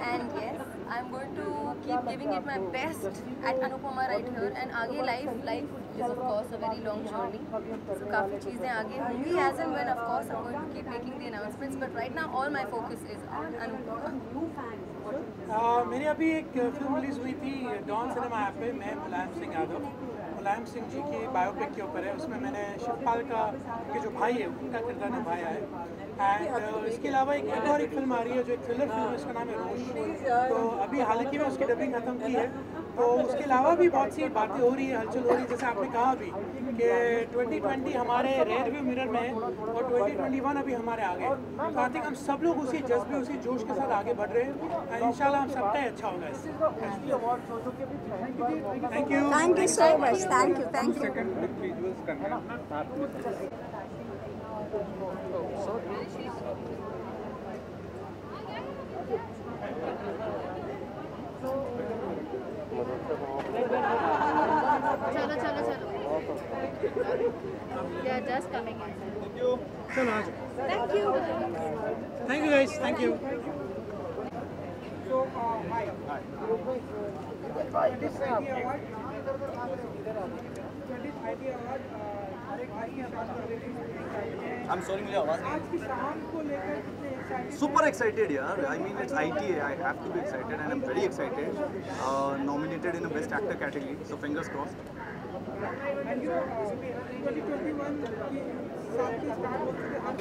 and yes, I'm going to keep giving it my best at Anupama right here. And आगे life is of course a very long journey, so काफ़ी चीज़ें आगे होंगी as and when of course I'm going to keep making the announcements. But right now all my focus is on Anupama. मेरी अभी एक film release हुई थी don cinema app पे, मैं मुलायम सिंह यादव, मुलायम सिंह जी की बायोपिक के ऊपर है। उसमें मैंने शिवपाल के जो भाई है उनका किरदार निभाया है एंड इसके अलावा एक और फिल्म आ रही है जो एक थ्रिलर फिल्म है, उसका नाम है रोश। तो अभी हालांकि मैं उसकी डबिंग खत्म की है, तो उसके अलावा भी बहुत सी बातें हो रही है, हलचल हो रही है। जैसे आपने कहा अभी कि 2020 हमारे रेयर व्यू मिरर में है और 2021 अभी हमारे आगे। तो आई थिंक हम सब लोग उसी जज्बे उसी जोश के साथ आगे बढ़ रहे हैं। इंशाल्लाह हम सबका ही अच्छा होगा इससे। Thank you so much. Thank you. चलो चलो चलो they are just coming in. चलो आज Thank you. Thank you guys, thank you. I'm sorry, मुझे आवाज नहीं। आज की शाम को लेकर कितने excited? Super excited, यार. I mean, it's ITA. I have to be excited, and I'm very excited. Nominated in the Best Actor category, so fingers crossed. And you know, 2021 की साल की start होते थे, आज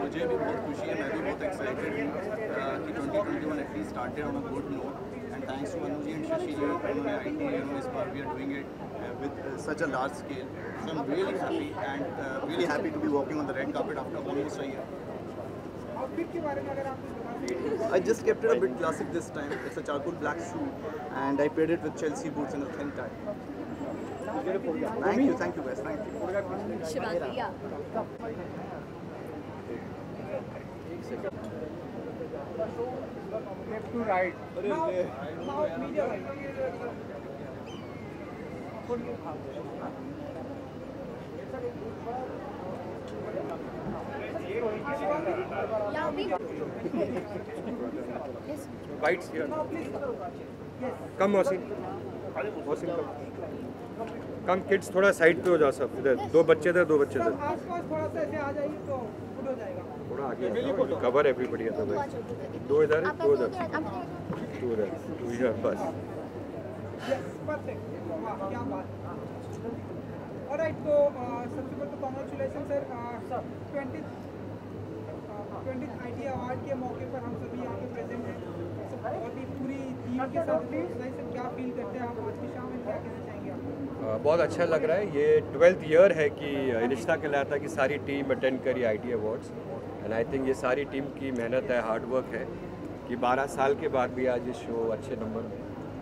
मुझे भी बहुत खुशी है, मैं भी बहुत एक्साइटेड हूँ कि 2021 at least started on a good note and thanks to Anuji and Shashi ji उन्होंने ITA इस बार we are doing it with such a large scale, so I am really happy and really happy to be walking on the red carpet after almost a year. Outfit के बारे में अगर आप कुछ बता दें. I just kept it a bit classic this time. It's a charcoal black suit and I paired it with Chelsea boots and a thin tie. Thank you guys, thank you. Shivangi, yeah. Left to right. Now media. Bites here. Come Mosin. Mosin come. Come kids थोड़ा side पे हो जा सब. इधर दो बच्चे थे. आसपास थोड़ा सा ऐसे आ जाइए तो गुड हो जाएगा. थोड़ा आगे कवर एवरीबॉडी है. दो इधर दो इधर बस. परफेक्ट. वाह क्या बात. ऑलराइट, तो सबसे पहले तो congratulation sir. 20th ITA award के मौके पर हम सभी यहाँ पे प्रेजेंट हैं. बहुत ही पूरी टीम के साथ सर क्या फील करते हैं आप आज की शाम में, क्या कहना चाहेंगे आप? बहुत अच्छा लग रहा है. ये 12th ईयर है कि रिश्ता कहलाता कि सारी टीम अटेंड करी ITA awards and I think ये सारी टीम की मेहनत है, हार्ड वर्क है कि 12 साल के बाद भी आज ये शो अच्छे नंबर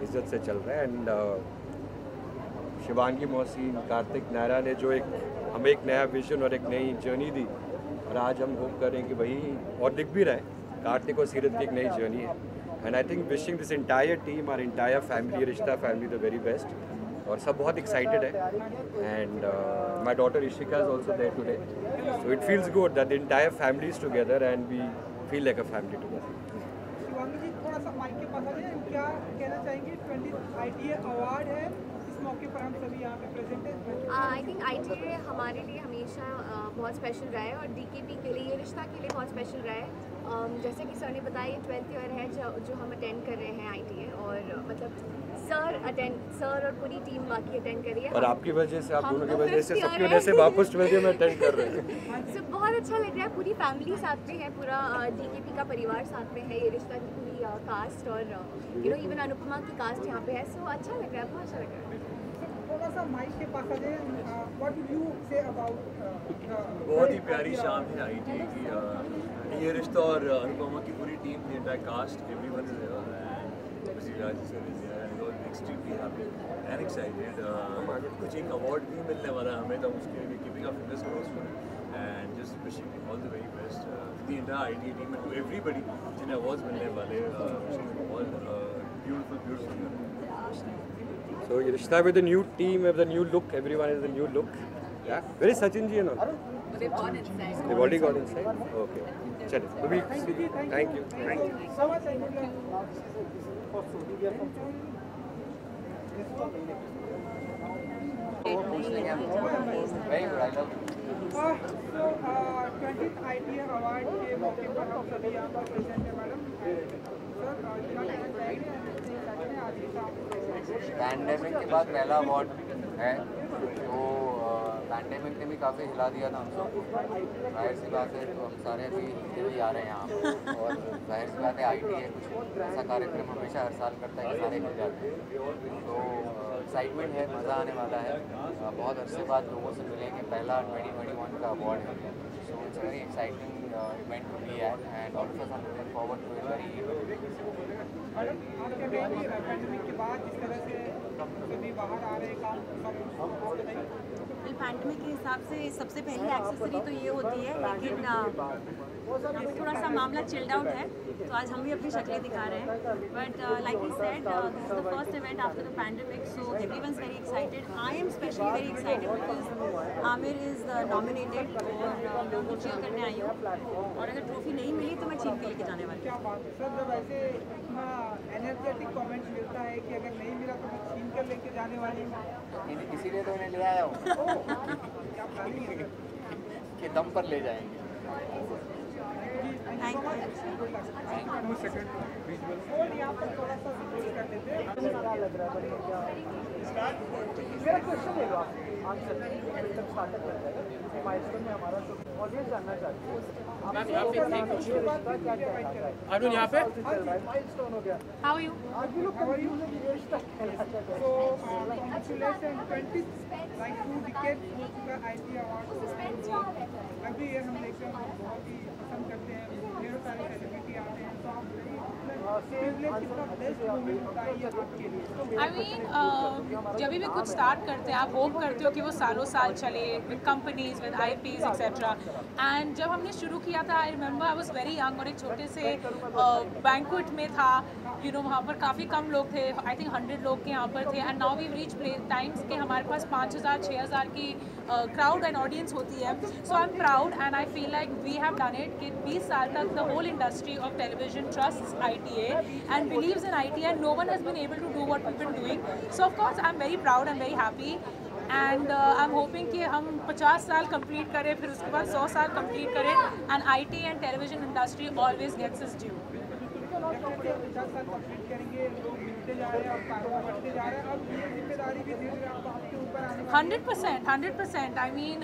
इज्जत से चल रहा है. एंड शिवांगी मोहसिन, कार्तिक नायरा ने जो हमें एक नया विजन और एक नई जर्नी दी और आज हम होप करें कि वही और दिख भी रहा है कार्तिक और सीरत की एक नई जर्नी है. And I think wishing this entire team और एंटायर फैमिली, रिश्ता फैमिली द वेरी बेस्ट. और सब बहुत एक्साइटेड है and my daughter Ishika is also there today, so it feels good that the entire family is together and we feel like a family together. Shivangi ji थोड़ा सा mic के पास आ जाइए. क्या कहना चाहेंगे? 20th ITA अवार्ड है, इस मौके पर हम सभी यहाँ पे प्रेजेंट हैं. आई थिंक ITA हमारे लिए हमेशा बहुत स्पेशल रहा है और DKP के लिए, ये रिश्ता के लिए बहुत स्पेशल रहा है. जैसे कि सर ने बताया, ये 12th ईयर है जो हम अटेंड कर रहे हैं ITA और मतलब सर और पूरी टीम बाकी अटेंड कर रही है. और आपकी वजह से, आप दोनों की वजह से, सबकी वजह से वापस 12th ईयर में अटेंड कर रहे हैं. सो बहुत अच्छा लग रहा है. पूरी फैमिली साथ में है, पूरा DKP का परिवार साथ में है, ये रिश्ता की पूरी कास्ट और इवन अनुपमा की कास्ट यहाँ पे है. सो अच्छा लग रहा है, बहुत अच्छा लग रहा है. थोड़ा सा माइक के पास आ जाइए. What do you say about? बहुत ही प्यारी शाम है ITA की. ये रिश्ता और अनुपमा की पूरी team, the entire cast, everyone is here and extremely happy and excited. कुछ एक अवार्ड भी मिलने वाला है हमें, तो उसके लिए keeping our fingers crossed for it and just wishing all the very best the entire ITA team and to everybody जिन्हें अवार्ड्स मिलने वाले. All beautiful. So ये रिश्ता with the new team, with the new look, everyone is the new look. Yeah. Where is Sachin ji and all? They've gone inside. They've already gone inside? Okay. Chalo. Thank you. Thank you so much. Very good. I love it. So 20th ITA award के मौके पर हम सभी यहाँ पर present है madam. Sir क्या कहना चाहेंगे आज की शाम? पैंडेमिक के बाद पहला अवार्ड है, तो पैंडेमिक ने भी काफ़ी हिला दिया था हम सबको, जाहिर सी बात है। तो हम सारे अभी भी आ रहे हैं यहाँ पे, और जाहिर सी बात है ITA है, कुछ ऐसा कार्यक्रम हमेशा हर साल करता है कि सारे मिल जाते हैं। तो एक्साइटमेंट है, मज़ा आने वाला है। बहुत अरसे बाद लोगों से मिलेंगे, पहला 2021 का अवार्ड है, so it's very exciting event to be at and all of us are looking forward to it pandemic के बाद जिस तरह से सभी बाहर आ रहे काम पैंडेमिक के हिसाब से सबसे पहली एक्सेसरी तो ये होती है, लेकिन अभी थोड़ा सा मामला चिल्ड आउट है, तो आज हम भी अपनी शक्लें दिखा रहे हैं। But like we said, this is the first event after the pandemic, so everyone's very excited. I am specially very excited because Aamir is nominated और मैं उनको चीयर करने आई हूँ, और अगर ट्रॉफी नहीं मिली तो मैं छीन के लेके जाने वाली हूँ। सर जब ऐसे इतना एनर्जेटिक कमेंट मिलता है कि अगर नहीं मिला तो मैं छीन कर लेके जाने वाली हूँ, इसीलिए तो इन्हें ले आया हूँ कि दम पर ले जाएंगे। यहाँ पर थोड़ा सा कर लेते हैं। मेरा क्वेश्चन ले लो आप आंसर स्टार्टअप कर जाएगा। माइलस्टोन में हमारा ऑडियंस जानना चाहती है अरुण यहाँ पे माइलस्टोन हो गया। How are you? So congratulations, 20 like 2 decades हो चुका ITA अवार्ड। अभी ये हम देखते हैं बहुत ही पसंद करते हैं, ढेरों सारे सेलिब्रिटी आते हैं, तो आप कितना बेस्ट मोमेंट बताइए आपके लिए। I mean, जब भी कुछ स्टार्ट करते हैं आप होप करते हो कि वो सालों साल चले with companies with IPs etcetera. And जब हमने शुरू किया था, I remember I was very young, और एक छोटे से बैंक्वेट में था, वहाँ पर काफ़ी कम लोग थे, आई थिंक 100 लोग के यहाँ पर थे। And now we reach times के हमारे पास 5000 6000 की क्राउड एंड ऑडियंस होती है। So I am proud and I feel like we have done it कि 20 साल तक the whole industry of television trusts ITA and believes in ITA, and no one has been able to do what we've been doing. So of course I'm very proud, I'm very happy, and I'm hoping कि हम 50 साल complete करें, फिर उसके बाद 100 साल complete करें, and ITA and television industry always gets its due. 50 साल कंप्लीट करेंगे, लोग मिलते जा रहे हैं और कारोबार बढ़ते जा रहे हैं, अब ये जिम्मेदारी भी धीरे-धीरे आपके ऊपर आने वाली है। 100%। I mean,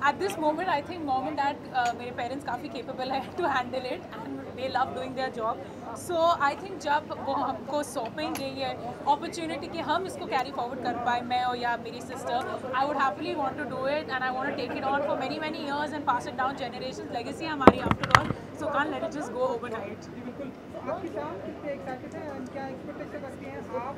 at this moment I think mom and dad, मेरे पेरेंट्स काफ़ी capable है to handle it, and they love doing their job. So I think जब वो हमको सौंपेंगे ये अपॉर्चुनिटी कि हम इसको कैरी फॉरवर्ड कर पाए, मैं और या मेरी sister, I would happily want to do it, and I want to take it on for many years and pass it down generations. Legacy है हमारी after all, so can't let it just go overnight. आपकी शाम कितने excited हैं, क्या expectation रखती हैं आप?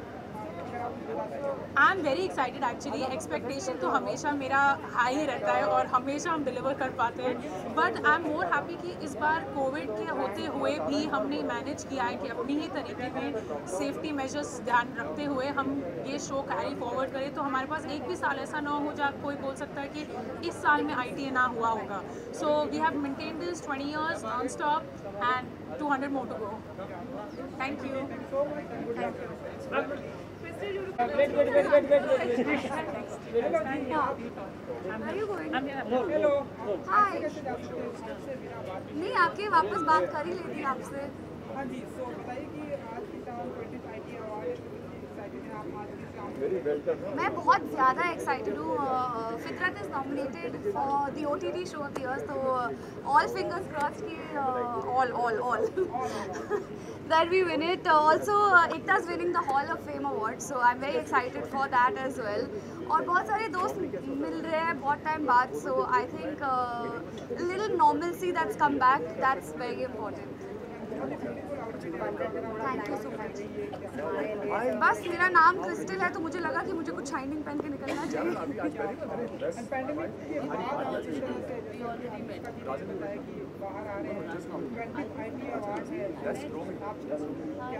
आई am very excited actually. Expectation तो हमेशा मेरा हाई ही रहता है और हमेशा हम डिलीवर कर पाते हैं, but I am more happy कि इस बार कोविड के होते हुए भी हमने मैनेज किया है कि अपनी ही तरीके में सेफ्टी मेजर्स ध्यान रखते हुए हम ये शो कैरी फॉरवर्ड करें। तो हमारे पास एक भी साल ऐसा ना हो जहाँ कोई बोल सकता है कि इस साल में ITA ना हुआ होगा। So we have maintained this 20 years non stop and 200 more to go. Thank you. Wait. Are you going? I'm here. Hello. Hi. नहीं, आके वापस बात कर ही लेती आपसे। हाँ जी, so बताइए कि आज की शाम 20 ITA अवार्ड एक्साइटेड हैं आप आज की शाम? मैं बहुत ज़्यादा एक्साइटेड हूँ। फितरत is nominated for the OTT show off the year, तो ऑल फिंगर्स क्रॉस्ड कि all that we win it. Also, Ekta's winning the Hall of Fame award, so I'm very excited for that as well. और बहुत सारे दोस्त मिल रहे हैं बहुत time बाद, so I think little normalcy that's come back, that's very important. Thank you so much. बस मेरा नाम क्रिस्टल है, तो मुझे लगा कि मुझे कुछ शाइनिंग पहन के निकलना चाहिए।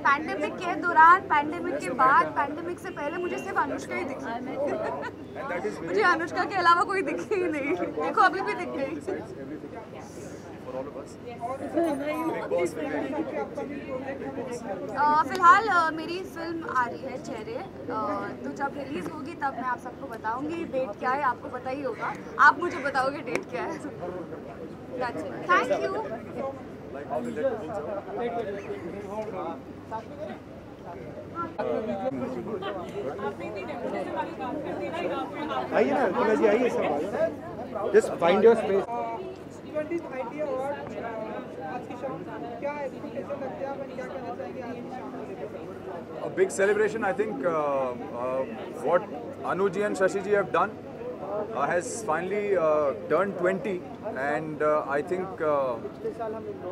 पैंडेमिक के दौरान, पैंडेमिक के बाद, पैंडेमिक से पहले मुझे सिर्फ अनुष्का ही दिखी। मुझे अनुष्का के अलावा कोई दिखी ही नहीं। देखो अभी भी दिख गई। फिलहाल मेरी फिल्म आ रही है चेहरे, तो जब रिलीज होगी तब मैं आप सबको बताऊंगी। डेट क्या है आपको पता ही होगा, आप मुझे बताओगे डेट क्या है। Thank you. आइए ना अंकिता जी, आइए सब, just find your space. 20th ITA award आज की शाम क्या एक्सपेक्टेशन रखते हैं आप, क्या कहना चाहेंगे आज की शाम को लेकर? A big celebration. I think what Anuji and Shashi ji have done has finally turned 20, and I think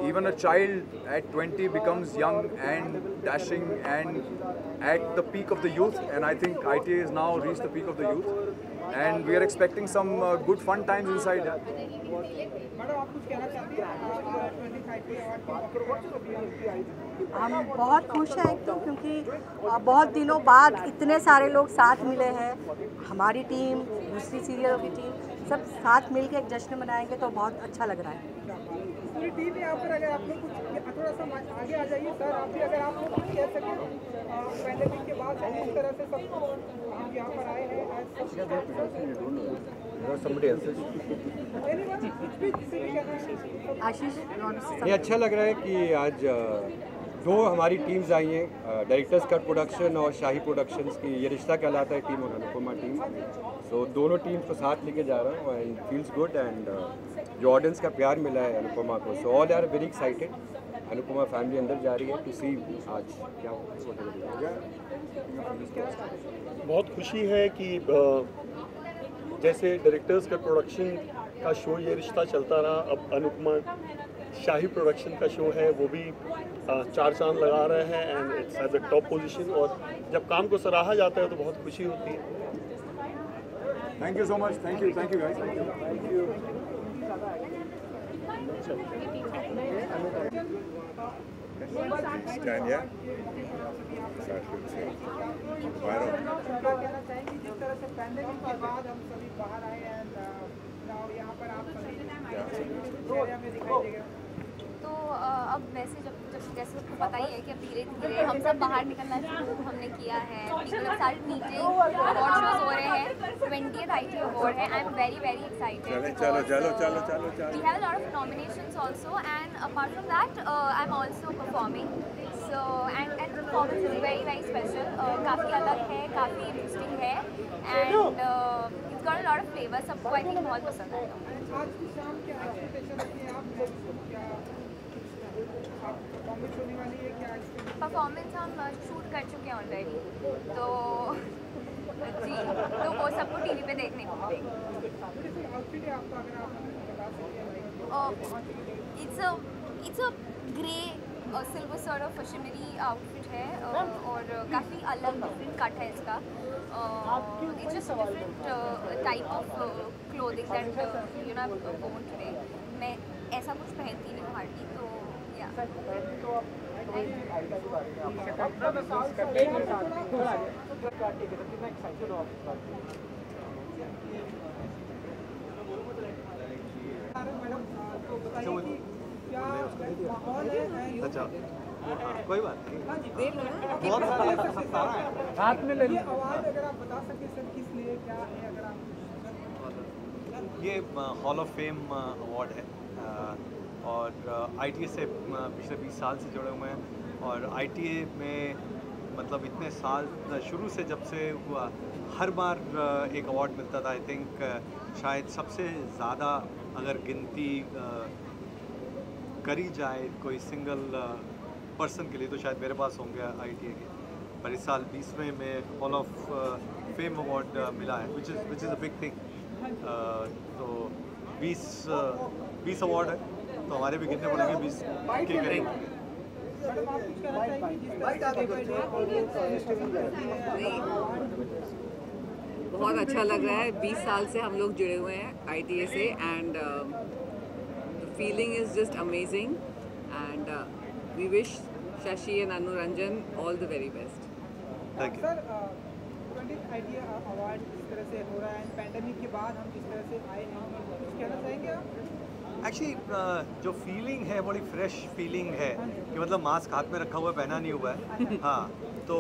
even a child at 20 becomes young and dashing and at the peak of the youth, and I think ITA has now reached the peak of the youth, and we are expecting some good fun times inside. Madam आप कुछ कहना चाहती हैं 20th ITA award? हम बहुत खुश हैं क्योंकि बहुत दिनों बाद इतने सारे लोग साथ मिले हैं, हमारी टीम, दूसरी सीरियलों की टीम, सब साथ मिल के एक जश्न मनाएंगे तो बहुत अच्छा लग रहा है। पूरी टीम यहाँ पर, अगर आप लोग कुछ थोड़ा सा आगे आ जाइए सर, आप भी अगर आप लोग कुछ कह सकें पैंडेमिक के बाद जिस तरह से सब आप यहाँ पर आए हैं। आशीष, ये अच्छा लग रहा है कि आज दो हमारी टीम्स आई हैं, डायरेक्टर्स कट प्रोडक्शन और शाही प्रोडक्शंस की, ये रिश्ता कहलाता है टीम और अनुपमा टीम। सो दोनों टीम्स को साथ लेके जा रहा हूँ एंड फील्स गुड, एंड जो ऑडियंस का प्यार मिला है अनुपमा को, so all are very excited. Anupama family अंदर जा रही है टू सी आज क्या होगा। बहुत खुशी है कि जैसे डायरेक्टर्स का प्रोडक्शन का शो ये रिश्ता चलता रहा, अब अनुपमा शाही प्रोडक्शन का शो है वो भी 4 चांद लगा रहे हैं and it's at the top position, और जब काम को सराहा जाता है तो बहुत खुशी होती है। Thank you so much. Thank you guys. Thank you. Stand, yeah. जिस तरह से पैंडेमिक के बाद हम सभी बाहर आए हैं, यहाँ पर आप सभी में दिखाई देगा। तो अब वैसे जब जैसे आपको पता ही है कि अब धीरे धीरे हम सब बाहर निकलना शुरू हमने किया है, स्टार्ट मीटिंग, अवार्ड शोज हो रहे हैं, 20th ITA अवार्ड है, आई एम वेरी एक्साइटेड। चलो We have a lot of nominations also, and apart from that I'm also performing, so and performance is very special, काफ़ी अलग है, काफ़ी इंटरेस्टिंग है, and it's got a lot of flavor, सबको I think बहुत पसंद आएगा। आज की शाम क्या एक्सपेक्टेशन रखती हैं आप लोग, क्या परफॉर्मेंस होने वाली है, क्या परफॉर्मेंस हम शूट कर चुके हैं ऑलरेडी, तो जी, तो वो सबको टीवी पे देखने को मिलेगा। It's a grey silver sort of shimmery outfit है, और काफ़ी अलग डिफरेंट कट है इसका। It's just different type of clothing that you know I won today. मैं ऐसा कुछ पहनती नहीं हूँ हार्डली, तो या अच्छा, कोई बात नहीं, हाथ में ले लिया आवाज़, अगर आप बता सके सर किस लिए क्या है, अगर आप। ये हॉल ऑफ फेम अवार्ड है, और ITA से पिछले 20 साल से जुड़े हुए हैं, और ITA में मतलब इतने साल शुरू से जब से हुआ, हर बार एक अवार्ड मिलता था। आई थिंक शायद सबसे ज़्यादा अगर गिनती करी जाए कोई सिंगल पर्सन के लिए तो शायद मेरे पास होंगे ITA के, पर इस साल 20वें में हॉल ऑफ फेम अवार्ड मिला है, which is a big thing. तो 20 अवार्ड है, तो हमारे भी कितने पड़ेंगे, 20 के करेंगे। बहुत अच्छा लग रहा है, 20 साल से हम लोग जुड़े हुए हैं ITA से, and the feeling is just amazing, and we wish Shashi and Anu Ranjan all the very best. Thank sir 20th ITA award जिस तरह से हो रहा है, पैंडेमिक के बाद हम जिस तरह से आए हैं, कुछ कहना चाहेंगे आप? एक्चुअली जो फीलिंग है बड़ी फ्रेश फीलिंग है कि मतलब मास्क हाथ में रखा हुआ है, पहना नहीं हुआ है। हाँ, तो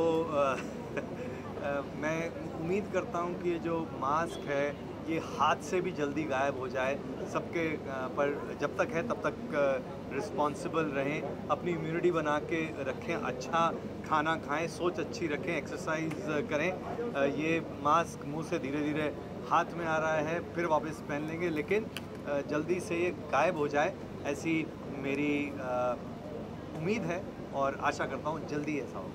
मैं उम्मीद करता हूँ कि ये जो मास्क है ये हाथ से भी जल्दी गायब हो जाए सबके पर। जब तक है तब तक रिस्पॉन्सिबल रहें, अपनी इम्यूनिटी बना के रखें, अच्छा खाना खाएं, सोच अच्छी रखें, एक्सरसाइज करें। ये मास्क मुंह से धीरे धीरे हाथ में आ रहा है, फिर वापस पहन लेंगे, लेकिन जल्दी से ये गायब हो जाए ऐसी मेरी उम्मीद है और आशा करता हूँ जल्दी ऐसा हो।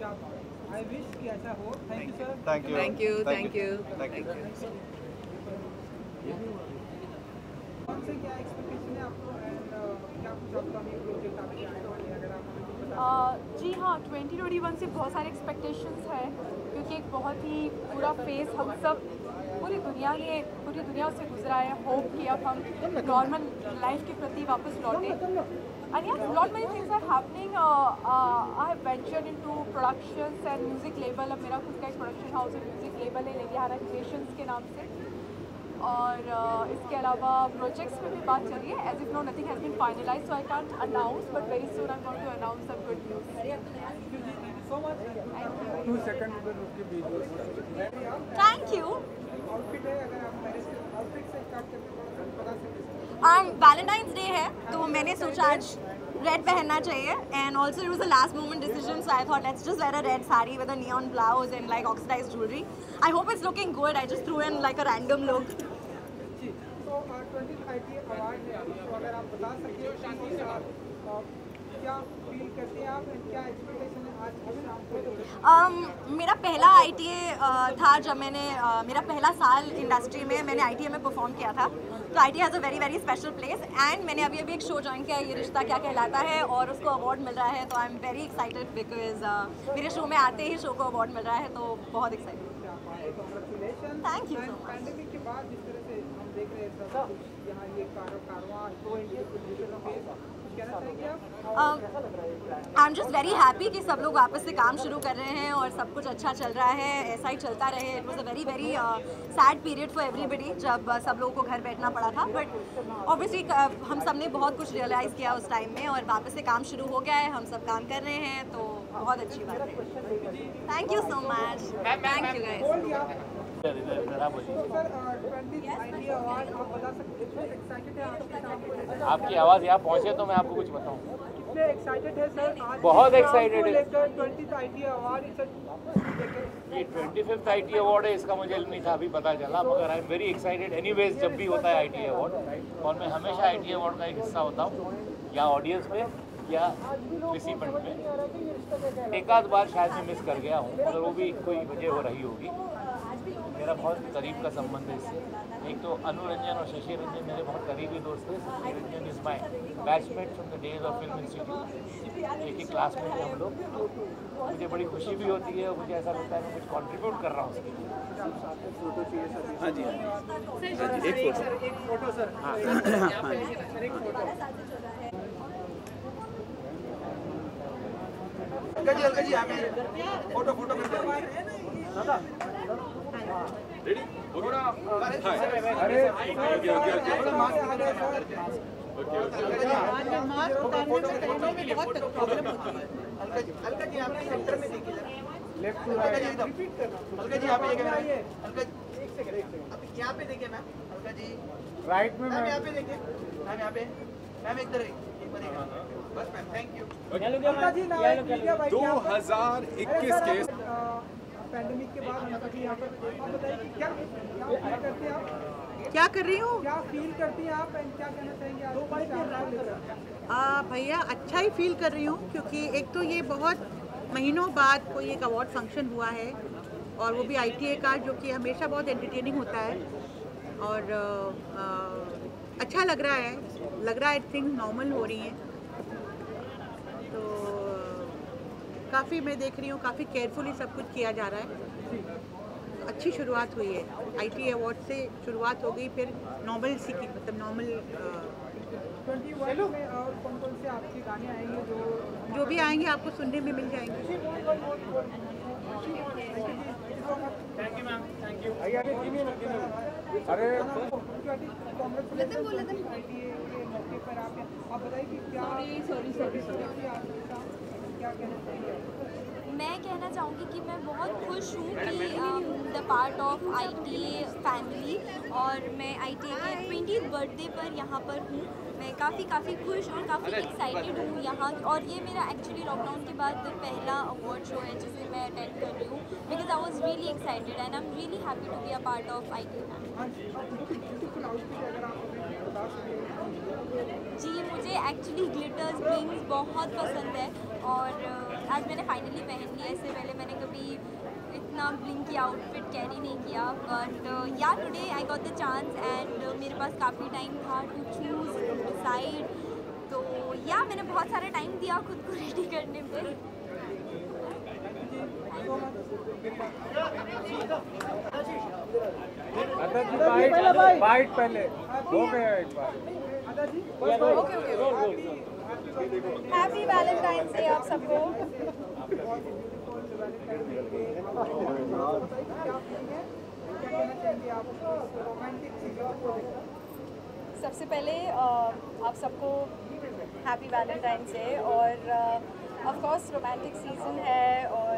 I wish कि ऐसा हो। Thank you sir। Thank you। Thank you, thank you, thank you। कौन से क्या एक्सपेक्टेशन है आपको एंड क्या कुछ आपका भी प्रोजेक्ट आपके आने वाले हैं, अगर आप हमें कुछ बता सकें? जी हाँ, 2021 से बहुत सारे एक्सपेक्टेशंस है, क्योंकि एक बहुत ही पूरा फेस हम सब पूरी दुनिया से गुजरा है। होप कि अब हम नॉर्मल लाइफ के प्रति वापस लौटें। And yes, lot many things are happening. I have ventured into productions and music label. अब मेरा खुद का एक प्रोडक्शन हाउस है, म्यूजिक लेबल है लेलिहारा क्रिएशंस के नाम से। और इसके अलावा प्रोजेक्ट्स में भी बात चल रही है। As if now nothing has been finalized, so I can't announce, but very soon I'm going to announce some good news. so much. 2 seconds में रुक के बीच। Thank you. आउटफिट है, अगर आप मेरे से आउटफिट से स्टार्ट करके थोड़ा सा बता सकें। वैलेंटाइंस डे है तो मैंने सोचा आज रेड पहनना चाहिए, and also it was a last moment decision, so I thought let's just wear a red sari with a neon blouse and like oxidised jewellery. I hope it's looking good. I just threw in like a random look. तो 2030 award है, तो अगर आप बता सकें क्या feel करते हैं आप, क्या एक्सपेक्टेशन है आज शाम को? मेरा पहला ITA था जब मैंने मेरा पहला साल इंडस्ट्री में मैंने ITA में परफॉर्म किया था। तो ITA has a very very special place, and मैंने अभी एक शो ज्वाइन किया है, ये रिश्ता क्या कहलाता है, और उसको अवार्ड मिल रहा है। तो आई एम वेरी एक्साइटेड बिकॉज मेरे शो में आते ही शो को अवार्ड मिल रहा है, तो बहुत एक्साइटेड। Thank you. पैंडेमिक के बाद जिस तरह से हम देख रहे हैं सब कुछ यहाँ ये कारवां तो I am just very happy कि सब लोग वापस से काम शुरू कर रहे हैं और सब कुछ अच्छा चल रहा है, ऐसा ही चलता रहे। It was a very very sad period for everybody जब सब लोगों को घर बैठना पड़ा था, बट ऑब्वियसली हम सब ने बहुत कुछ रियलाइज़ किया उस टाइम में, और वापस से काम शुरू हो गया है, हम सब काम कर रहे हैं, तो बहुत अच्छी बात है। Thank you so much. Thank you guys. आपकी आवाज़ यहाँ पहुँचे तो मैं आपको कुछ बताऊँ। कितने एक्साइटेड है सर आज? बहुत एक्साइटेड है। 20th ITA अवार्ड, ये 25th ITA अवार्ड है, इसका मुझे नहीं था, अभी पता चला, मगर आई एम वेरी एक्साइटेड एनीवेज जब भी होता है ITA अवार्ड, और मैं हमेशा ITA अवार्ड का एक हिस्सा होता हूँ, या ऑडियंस में या रिसिपेंट में। एक आध बार शायद मैं मिस कर गया हूँ, मगर वो भी कोई वजह हो रही होगी। मेरा बहुत करीब का संबंध है इससे। एक तो अनु रंजन और शशि रंजन मेरे बहुत करीबी दोस्त थे। Shashi Ranjan is my batchmate from the days of film institute, एक ही क्लास में थे हम लोग। मुझे बड़ी खुशी भी होती है और मुझे ऐसा लगता है मैं कुछ कंट्रीब्यूट कर रहा हूँ उसके लिए। फोटो चाहिए सर। हाँ जी, एक फोटो सर। हाँ अलका जी फोटो दादा रेडी ओके अरे अलका जी आप सेंटर में देखिए, लेफ्ट टू राइट रिपीट करना। अलका जी आप ये अलका एक सेकंड अब यहां पे देखिए मैम। अलका जी राइट में मैम, यहां पे देखिए मैम, यहां पे मैम इधर एक बार बस मैम, थैंक यू। 2021 के पैंडेमिक के बाद हम सभी यहाँ पर, आप बताइए कि क्या फील करते हैं आप? क्या कर रही हूँ? क्या फील करती हैं आप एंड क्या कहना चाहेंगे आप? भैया अच्छा ही फील कर रही हूँ, क्योंकि एक तो ये बहुत महीनों बाद कोई एक अवार्ड फंक्शन हुआ है, और वो भी ITA का, जो कि हमेशा बहुत एंटरटेनिंग होता है, और अच्छा लग रहा है थिंग्स नॉर्मल हो रही हैं, तो काफ़ी मैं देख रही हूँ काफ़ी केयरफुली सब कुछ किया जा रहा है। अच्छी शुरुआत हुई है, ITA अवार्ड से शुरुआत हो गई, फिर नॉर्मल सी की, मतलब नॉर्मल 21 में और कौन से आपके गाने आएंगे जो भी आएंगे आपको सुनने में मिल जाएंगे। Thank you ma'am, thank you. अरे मौके पर आप बताइए कि क्या क्या कहना चाहिए? मैं कहना चाहूँगी कि मैं बहुत खुश हूँ कि the part of ITA family, और मैं ITA के 20th बर्थडे पर यहाँ पर हूँ। मैं काफ़ी खुश और काफ़ी एक्साइटेड हूँ यहाँ, और ये मेरा एक्चुअली लॉकडाउन के बाद पहला अवार्ड शो है जिसे मैं अटेंड कर रही हूँ, because I was really excited and I am really happy to be a part of ITA ji. मुझे एक्चुअली ग्लिटर्स ब्लिंग्स बहुत पसंद है, और आज मैंने फाइनली पहन लिया। इससे पहले मैंने कभी इतना ब्लिंग की आउटफिट कैरी नहीं किया, बट या today I got the chance and मेरे पास काफ़ी टाइम था टू चूज़ डिसाइड, तो या मैंने बहुत सारा टाइम दिया खुद को रेडी करने में। बाइट पहले हो गया एक बार। हैप्पी वैलेंटाइंस डे आप सबको। सबसे पहले आप सबको हैप्पी वैलेंटाइंस डे, और ऑफ कोर्स रोमांटिक सीज़न है, और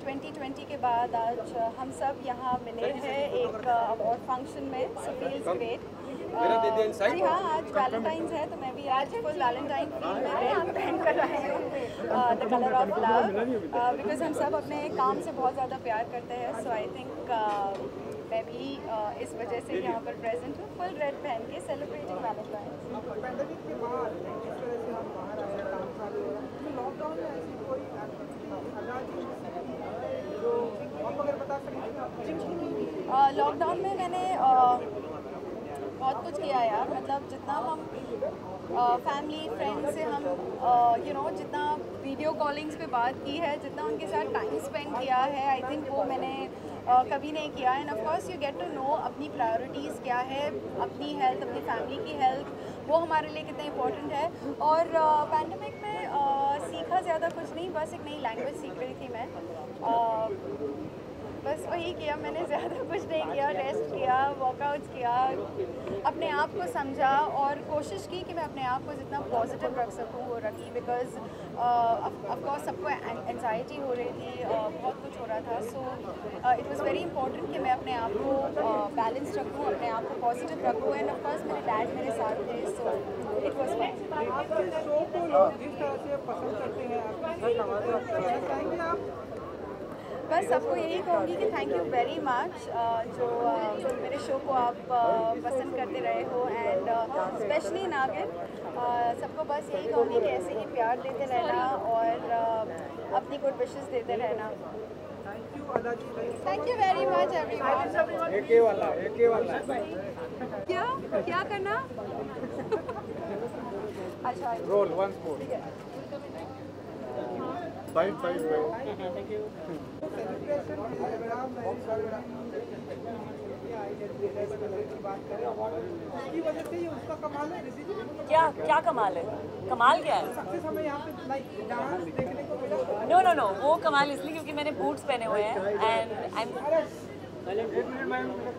2020 के बाद आज हम सब यहाँ मिले हैं एक अवार्ड फंक्शन में, सो फील्स ग्रेट। जी हाँ, आज वैलेंटाइंस है तो मैं भी आज फुल वैलेंटाइन फील में रेड पहन कर आई हूँ, the colour of love, because हम सब अपने काम से बहुत ज़्यादा प्यार करते हैं। सो आई थिंक मैं भी इस वजह से यहाँ पर प्रेजेंट हूँ फुल रेड पहन के, सेलिब्रेटिंग वैलेंटाइन। लॉकडाउन में मैंने बहुत कुछ किया यार, मतलब जितना हम फैमिली फ्रेंड्स से हम जितना वीडियो कॉलिंग्स पे बात की है, जितना उनके साथ टाइम स्पेंड किया है, आई थिंक वो मैंने कभी नहीं किया। And of course you get to know अपनी प्रायोरिटीज़ क्या है, अपनी हेल्थ, अपनी फैमिली की हेल्थ, वो हमारे लिए कितना इम्पोर्टेंट है। और पैंडेमिक में सीखा ज़्यादा कुछ नहीं, बस एक नई लैंग्वेज सीख रही थी मैं, बस वही किया मैंने, ज़्यादा कुछ नहीं किया। रेस्ट किया, वर्कआउट्स किया, अपने आप को समझा और कोशिश की कि मैं अपने आप को जितना पॉजिटिव रख सकूँ वो रखी, बिकॉज ऑफकोर्स सबको एंजाइटी हो रही थी, बहुत कुछ हो रहा था। So it was very important कि मैं अपने आप को बैलेंस रखूँ, अपने आप को पॉजिटिव रखूँ। एंड ऑफकोर्स मेरे डैड मेरे साथ थे, सो इट वाज बस सबको यही कहूँगी कि थैंक यू वेरी मच, जो मेरे शो को आप पसंद करते रहे हो, एंड स्पेशली नागिन, सबको बस यही कहूँगी कि ऐसे ही प्यार देते रहना और अपनी गुड विशेस देते रहना। Thank you very much everyone. AK वाला क्या करना? अच्छा, roll once more. Fine thank you. क्या कमाल है? कमाल क्या है? नो वो कमाल इसलिए क्योंकि मैंने बूट्स पहने हुए हैं, एंड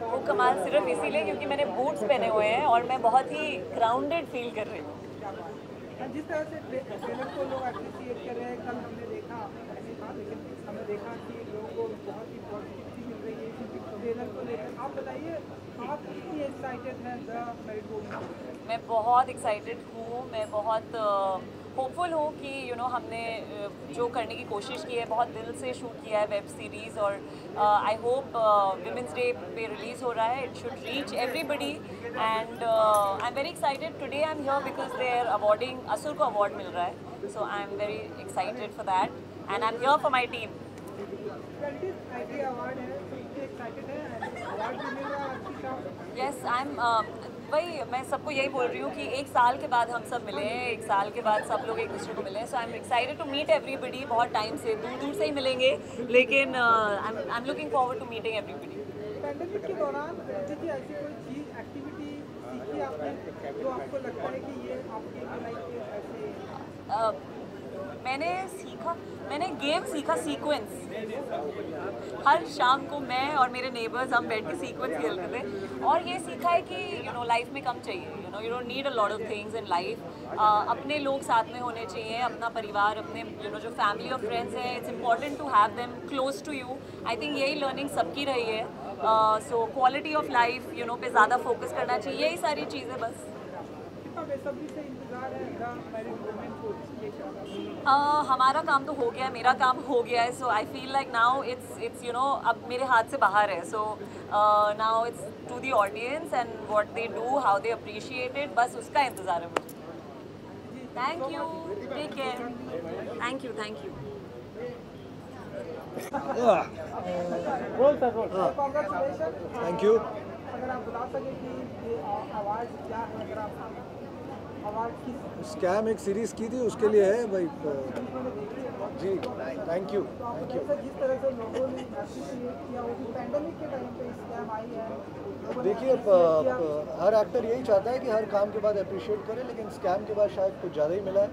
वो कमाल सिर्फ इसीलिए क्योंकि मैंने बूट्स पहने हुए हैं और मैं बहुत ही ग्राउंडेड फील कर रही हूँ। जिस तरह से ट्रेलर को लोग एप्रिशिएट कर रहे हैं, कल हमने देखा ऐसे था, लेकिन हमने देखा कि लोगों को बहुत ही पॉजिटिविटी मिल रही है ट्रेलर को लेकर। आप बताइए, आप कितनी एक्साइटेड हैं द मेरिट वोट? मैं बहुत एक्साइटेड हूँ, मैं बहुत होपफुल हूँ कि हमने जो करने की कोशिश की है, बहुत दिल से शूट किया है वेब सीरीज़, और आई होप विमेंस डे पे रिलीज़ हो रहा है, it should reach everybody, and I am very excited. Today I am here because they are awarding, Asur को अवार्ड मिल रहा है, so I am very excited for that, and I am here for my team. Yes, I am वही मैं सबको यही बोल रही हूँ कि एक साल के बाद हम सब मिले हैं, एक साल के बाद सब लोग एक दूसरे को मिले हैं, so I am excited to meet everybody. बहुत टाइम से दूर से ही मिलेंगे, लेकिन I am looking forward to meeting everybody. Pandemic के दौरान देखिए ऐसी कोई चीज़ एक्टिविटी सीखी आपने जो आपको लगता है कि ये आपकी लाइफ के ऐसे मैंने गेम सीखा सीक्वेंस। हर शाम को मैं और मेरे नेबर्स हम बैठ के सीक्वेंस खेलते थे और ये सीखा है कि लाइफ में कम चाहिए, you don't need a lot of things in life. अपने लोग साथ में होने चाहिए, अपना परिवार, अपने जो फैमिली और फ्रेंड्स हैं, it's important to have them close to you. I think यही लर्निंग सबकी रही है। सो क्वालिटी ऑफ लाइफ पे ज़्यादा फोकस करना चाहिए, यही सारी चीज़ें बस। हमारा काम तो हो गया है, मेरा काम हो गया है, so I feel like now it's अब मेरे हाथ से बाहर है। So now it's to the audience and what they do, how they appreciate it, बस उसका इंतज़ार है मुझे। Thank you, take care, thank you. Thank you. अगर आप बता सकें कि ये अवार्ड क्या है, अगर आप अवार्ड किस स्कैम एक सीरीज़ की थी उसके लिए है भाई जी। Thank you. जिस तरह से लोगों ने अप्रिशिएट किया, वो भी पैंडेमिक के टाइम पे स्कैम आई है। देखिए हर एक्टर यही चाहता है कि हर काम के बाद अप्रिशिएट करे, लेकिन स्कैम के बाद शायद कुछ ज़्यादा ही मिला है।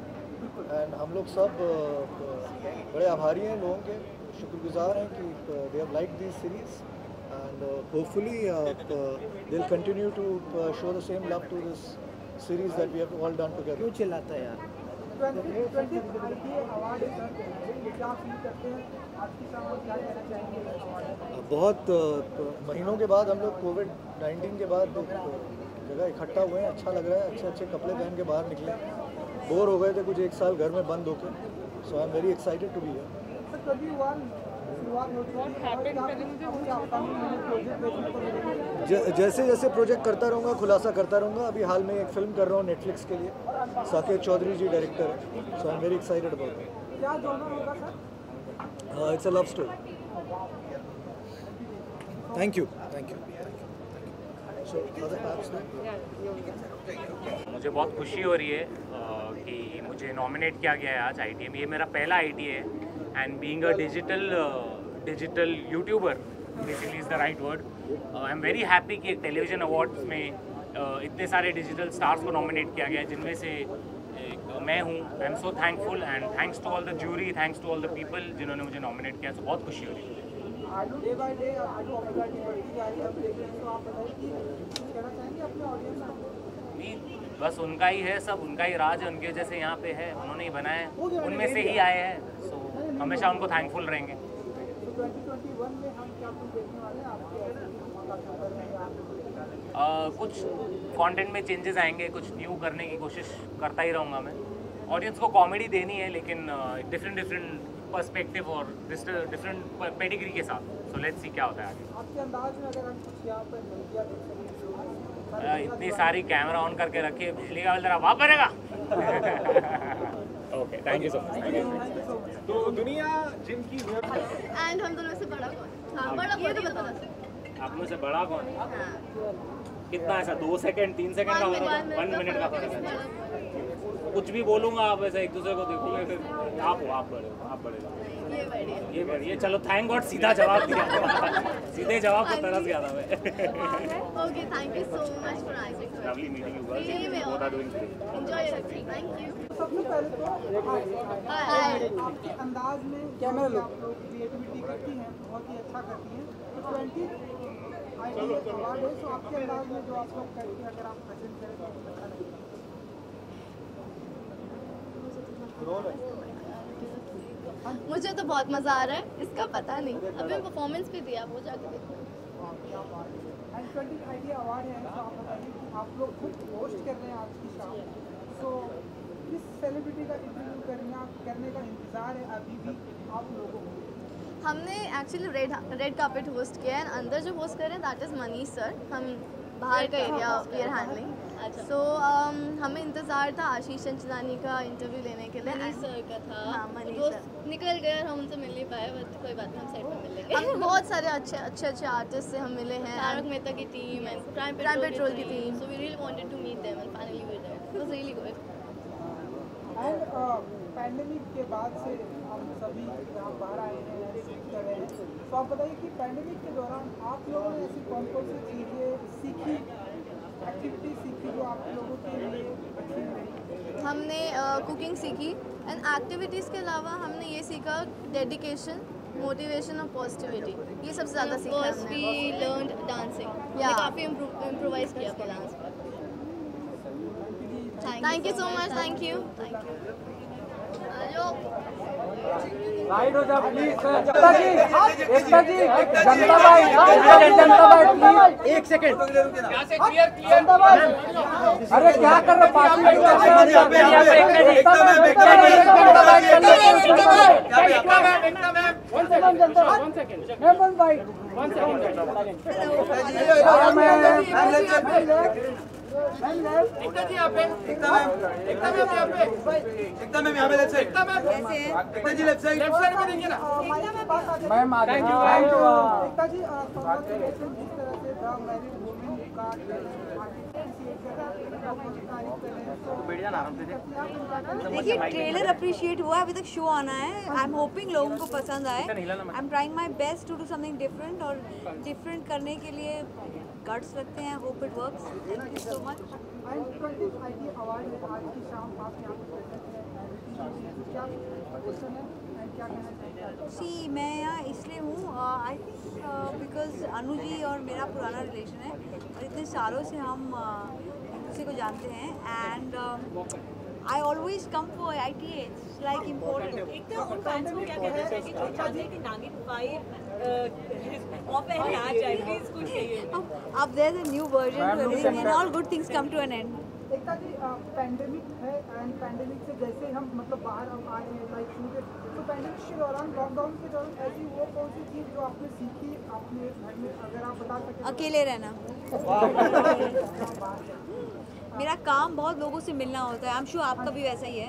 एंड हम लोग सब बड़े आभारी हैं लोगों के, शुक्रगुजार हैं कि they have like this series and hopefully they'll continue to show the same love to this series that we have all done together. क्यों चिल्लाता है यार? 2020 अवार्ड है सर, क्या फील करते हैं आज की शाम, क्या कहना चाहेंगे? बहुत महीनों के बाद हम लोग कोविड-19 के बाद जगह इकट्ठा हुए हैं, अच्छा लग रहा है। अच्छे कपड़े पहन के बाहर निकले, बोर हो गए थे कुछ एक साल घर में बंद होकर। So I am very excited to be here. Sir कभी हुआ जैसे जैसे प्रोजेक्ट करता रहूँगा, खुलासा करता रहूँगा। अभी हाल में एक फिल्म कर रहा हूँ नेटफ्लिक्स के लिए, साकेत चौधरी जी डायरेक्टर है। So I am very excited about it. क्या जॉनर होगा sir? It's a love story. Thank you. मुझे बहुत खुशी हो रही है कि मुझे नॉमिनेट किया गया है आज ITA में। ये मेरा पहला ITA है and being a digital YouTuber basically is the right word. I am very happy कि एक टेलीविज़न अवार्ड्स में इतने सारे डिजिटल स्टार्स को नॉमिनेट किया गया है, जिनमें से मैं हूँ। I am so thankful and thanks to all the jury, thanks to all the people जिन्होंने मुझे नॉमिनेट किया। सो बहुत खुशी हो रही है। डे बाय डे आपको पॉपुलैरिटी बढ़ती जा रही है, हम देख रहे हैं। तो आप बताइए कि कुछ कहना चाहेंगे अपने ऑडियंस को? बस उनका ही है, सब उनका ही राज है, उनके जैसे यहाँ पे है, उन्होंने ही बनाया, उनमें से ही आए हैं। सो हमेशा उनको थैंकफुल रहेंगे। तो 2021 में हम क्या कुछ देखने वाले हैं आपके? कुछ कंटेंट में चेंजेस आएंगे, कुछ न्यू करने की कोशिश करता ही रहूँगा मैं। ऑडियंस को कॉमेडी देनी है, लेकिन डिफरेंट पर्सपेक्टिव और डिफरेंट पेडिग्री के साथ। सो लेट्स सी क्या होता है आगे। आपके अंदाज में अगर हम कुछ यहाँ पर मीडिया देख सकें, इतनी सारी कैमरा ऑन करके रखिए, बिजली का बिल जरा वापस रहेगा। Okay, thank you so much. तो दुनिया जिनकी एंड हम दोनों से बड़ा कौन? हाँ, बड़ा कौन तो बता सकते। आप में से बड़ा कौन है? कितना ऐसा 2 सेकंड 3 सेकंड का फर्क, 1 मिनट का फर्क है। कुछ भी बोलूँगा आप ऐसे एक दूसरे को देखोगे, फिर आप बड़े ये बढ़िए। चलो थैंक गॉड सीधा जवाब दिया। सीधे जवाब को तरस गया था मैं। Okay, thank you so much for answering. Lovely meeting you girls, both are doing great. Enjoy your trip. Thank you. सबसे पहले तो आपके अंदाज में कैमरा लोग क्रिएटिविटी करती हैं, बहुत ही अच्छा करती हैं। तो 20 ITA अवार्ड है, तो आपके अंदाज में जो आप लोग करती हैं, अगर आप प्रेजेंट करें तो अच्छा लगेगा। मुझे तो बहुत मज़ा आ रहा है, इसका पता नहीं, अभी परफॉर्मेंस भी दिया, वो जाके देखो। एंड 20 ITA अवार्ड है, तो आप बताइए कि आप लोग खुद होस्ट कर रहे हैं आज की शाम, तो किस सेलिब्रिटी का इंटरव्यू करने का इंतज़ार है अभी भी आप लोगों को? हमने एक्चुअली रेड कार्पेट होस्ट किया है, अंदर जो होस्ट कर रहे हैं दैट इज़ मनीष सर। हम बाहर का एरिया वी आर हैंडलिंग। सो हमें इंतज़ार था आशीष चंचलानी का इंटरव्यू लेने के लिए। मनीष सर का था। हाँ, मनीष दोस्त सर निकल गए, हम उनसे मिल नहीं पाए, बट कोई बात नहीं, हम साइड में मिल लेंगे। हम बहुत सारे अच्छे आर्टिस्ट से हम मिले हैं। तारक मेहता की टीम एंड क्राइम पेट्रोल की team. So we really wanted to meet them and finally we were there. It was really good. And pandemic के बाद से हम सभी यहाँ बाहर आए हैं, सीख कर रहे हैं। तो आप बताइए कि पैंडेमिक के दौरान आप लोगों ने ऐसी कौन सी चीज़ें सीखी, एक्टिविटी सीखी जो आप लोगों के लिए अच्छी रही? हमने कुकिंग सीखी एंड एक्टिविटीज़ के अलावा हमने ये सीखा डेडिकेशन, मोटिवेशन और पॉजिटिविटी, ये सबसे ज़्यादा सीखा हमने। वी लर्नड डांसिंग, काफ़ी इम्प्रोवाइज किया अपने डांस पर। Thank you so much, thank you. Right हो जा प्लीज। एकता जी, जनता भाई, जनता भाई प्लीज 1 सेकंड। जनता भाई, अरे क्या कर रहे पार्टी में? एकता जी यहाँ पे, एकता मैम यहाँ पे, एकता मैम यहाँ पे left side, Ekta ji left side में देखिए ना ma'am. Thank you. Ekta ji देखिए ट्रेलर अप्रिशिएट हुआ है, अभी तक शो आना है। आई एम होपिंग लोगों को पसंद आए। I am trying my best to do something different, और डिफरेंट करने के लिए गट्स लगते हैं। Hope it works. Thank you so much. See मैं यहाँ इसलिए हूँ, I think because Anu ji और मेरा पुराना रिलेशन है और इतने सालों से हम एक दूसरे को जानते हैं। And I always come for ITA, it's like important. एकदम उन फैंस को क्या कहना चाहिए कि जो चाहते हैं कि नागिन 5 ऑफ एंड आ जाए, प्लीज कुछ कहिए। अब there is a new version to everything and all good things come to an end. Ekta ji pandemic है एंड पैंडेमिक से जैसे हम मतलब बाहर हम आए हैं लाइक शूट, तो पैंडेमिक के दौरान लॉकडाउन के दौरान ऐसी वो कौन सी चीज़ जो आपने सीखी अपने घर में, अगर आप बता सकें? अकेले रहना। मेरा काम बहुत लोगों से मिलना होता है। आई एम श्योर आपका भी वैसा ही है,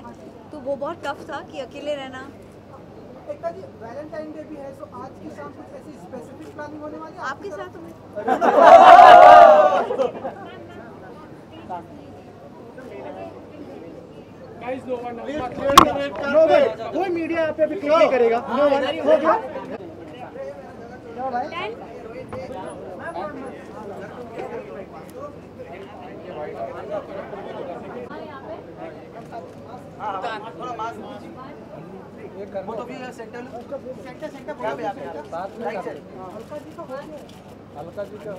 तो वो बहुत टफ था कि अकेले रहना। एकता जी वैलेंटाइन डे भी है, तो आज की शाम कुछ ऐसी स्पेसिफिक प्लानिंग होने वाली है आपके साथ? कोई मीडिया यहाँ पे अभी क्लिक नहीं करेगा। नो वन हो गया। वो तो भी सेंटर यहाँ पे हल्का जी का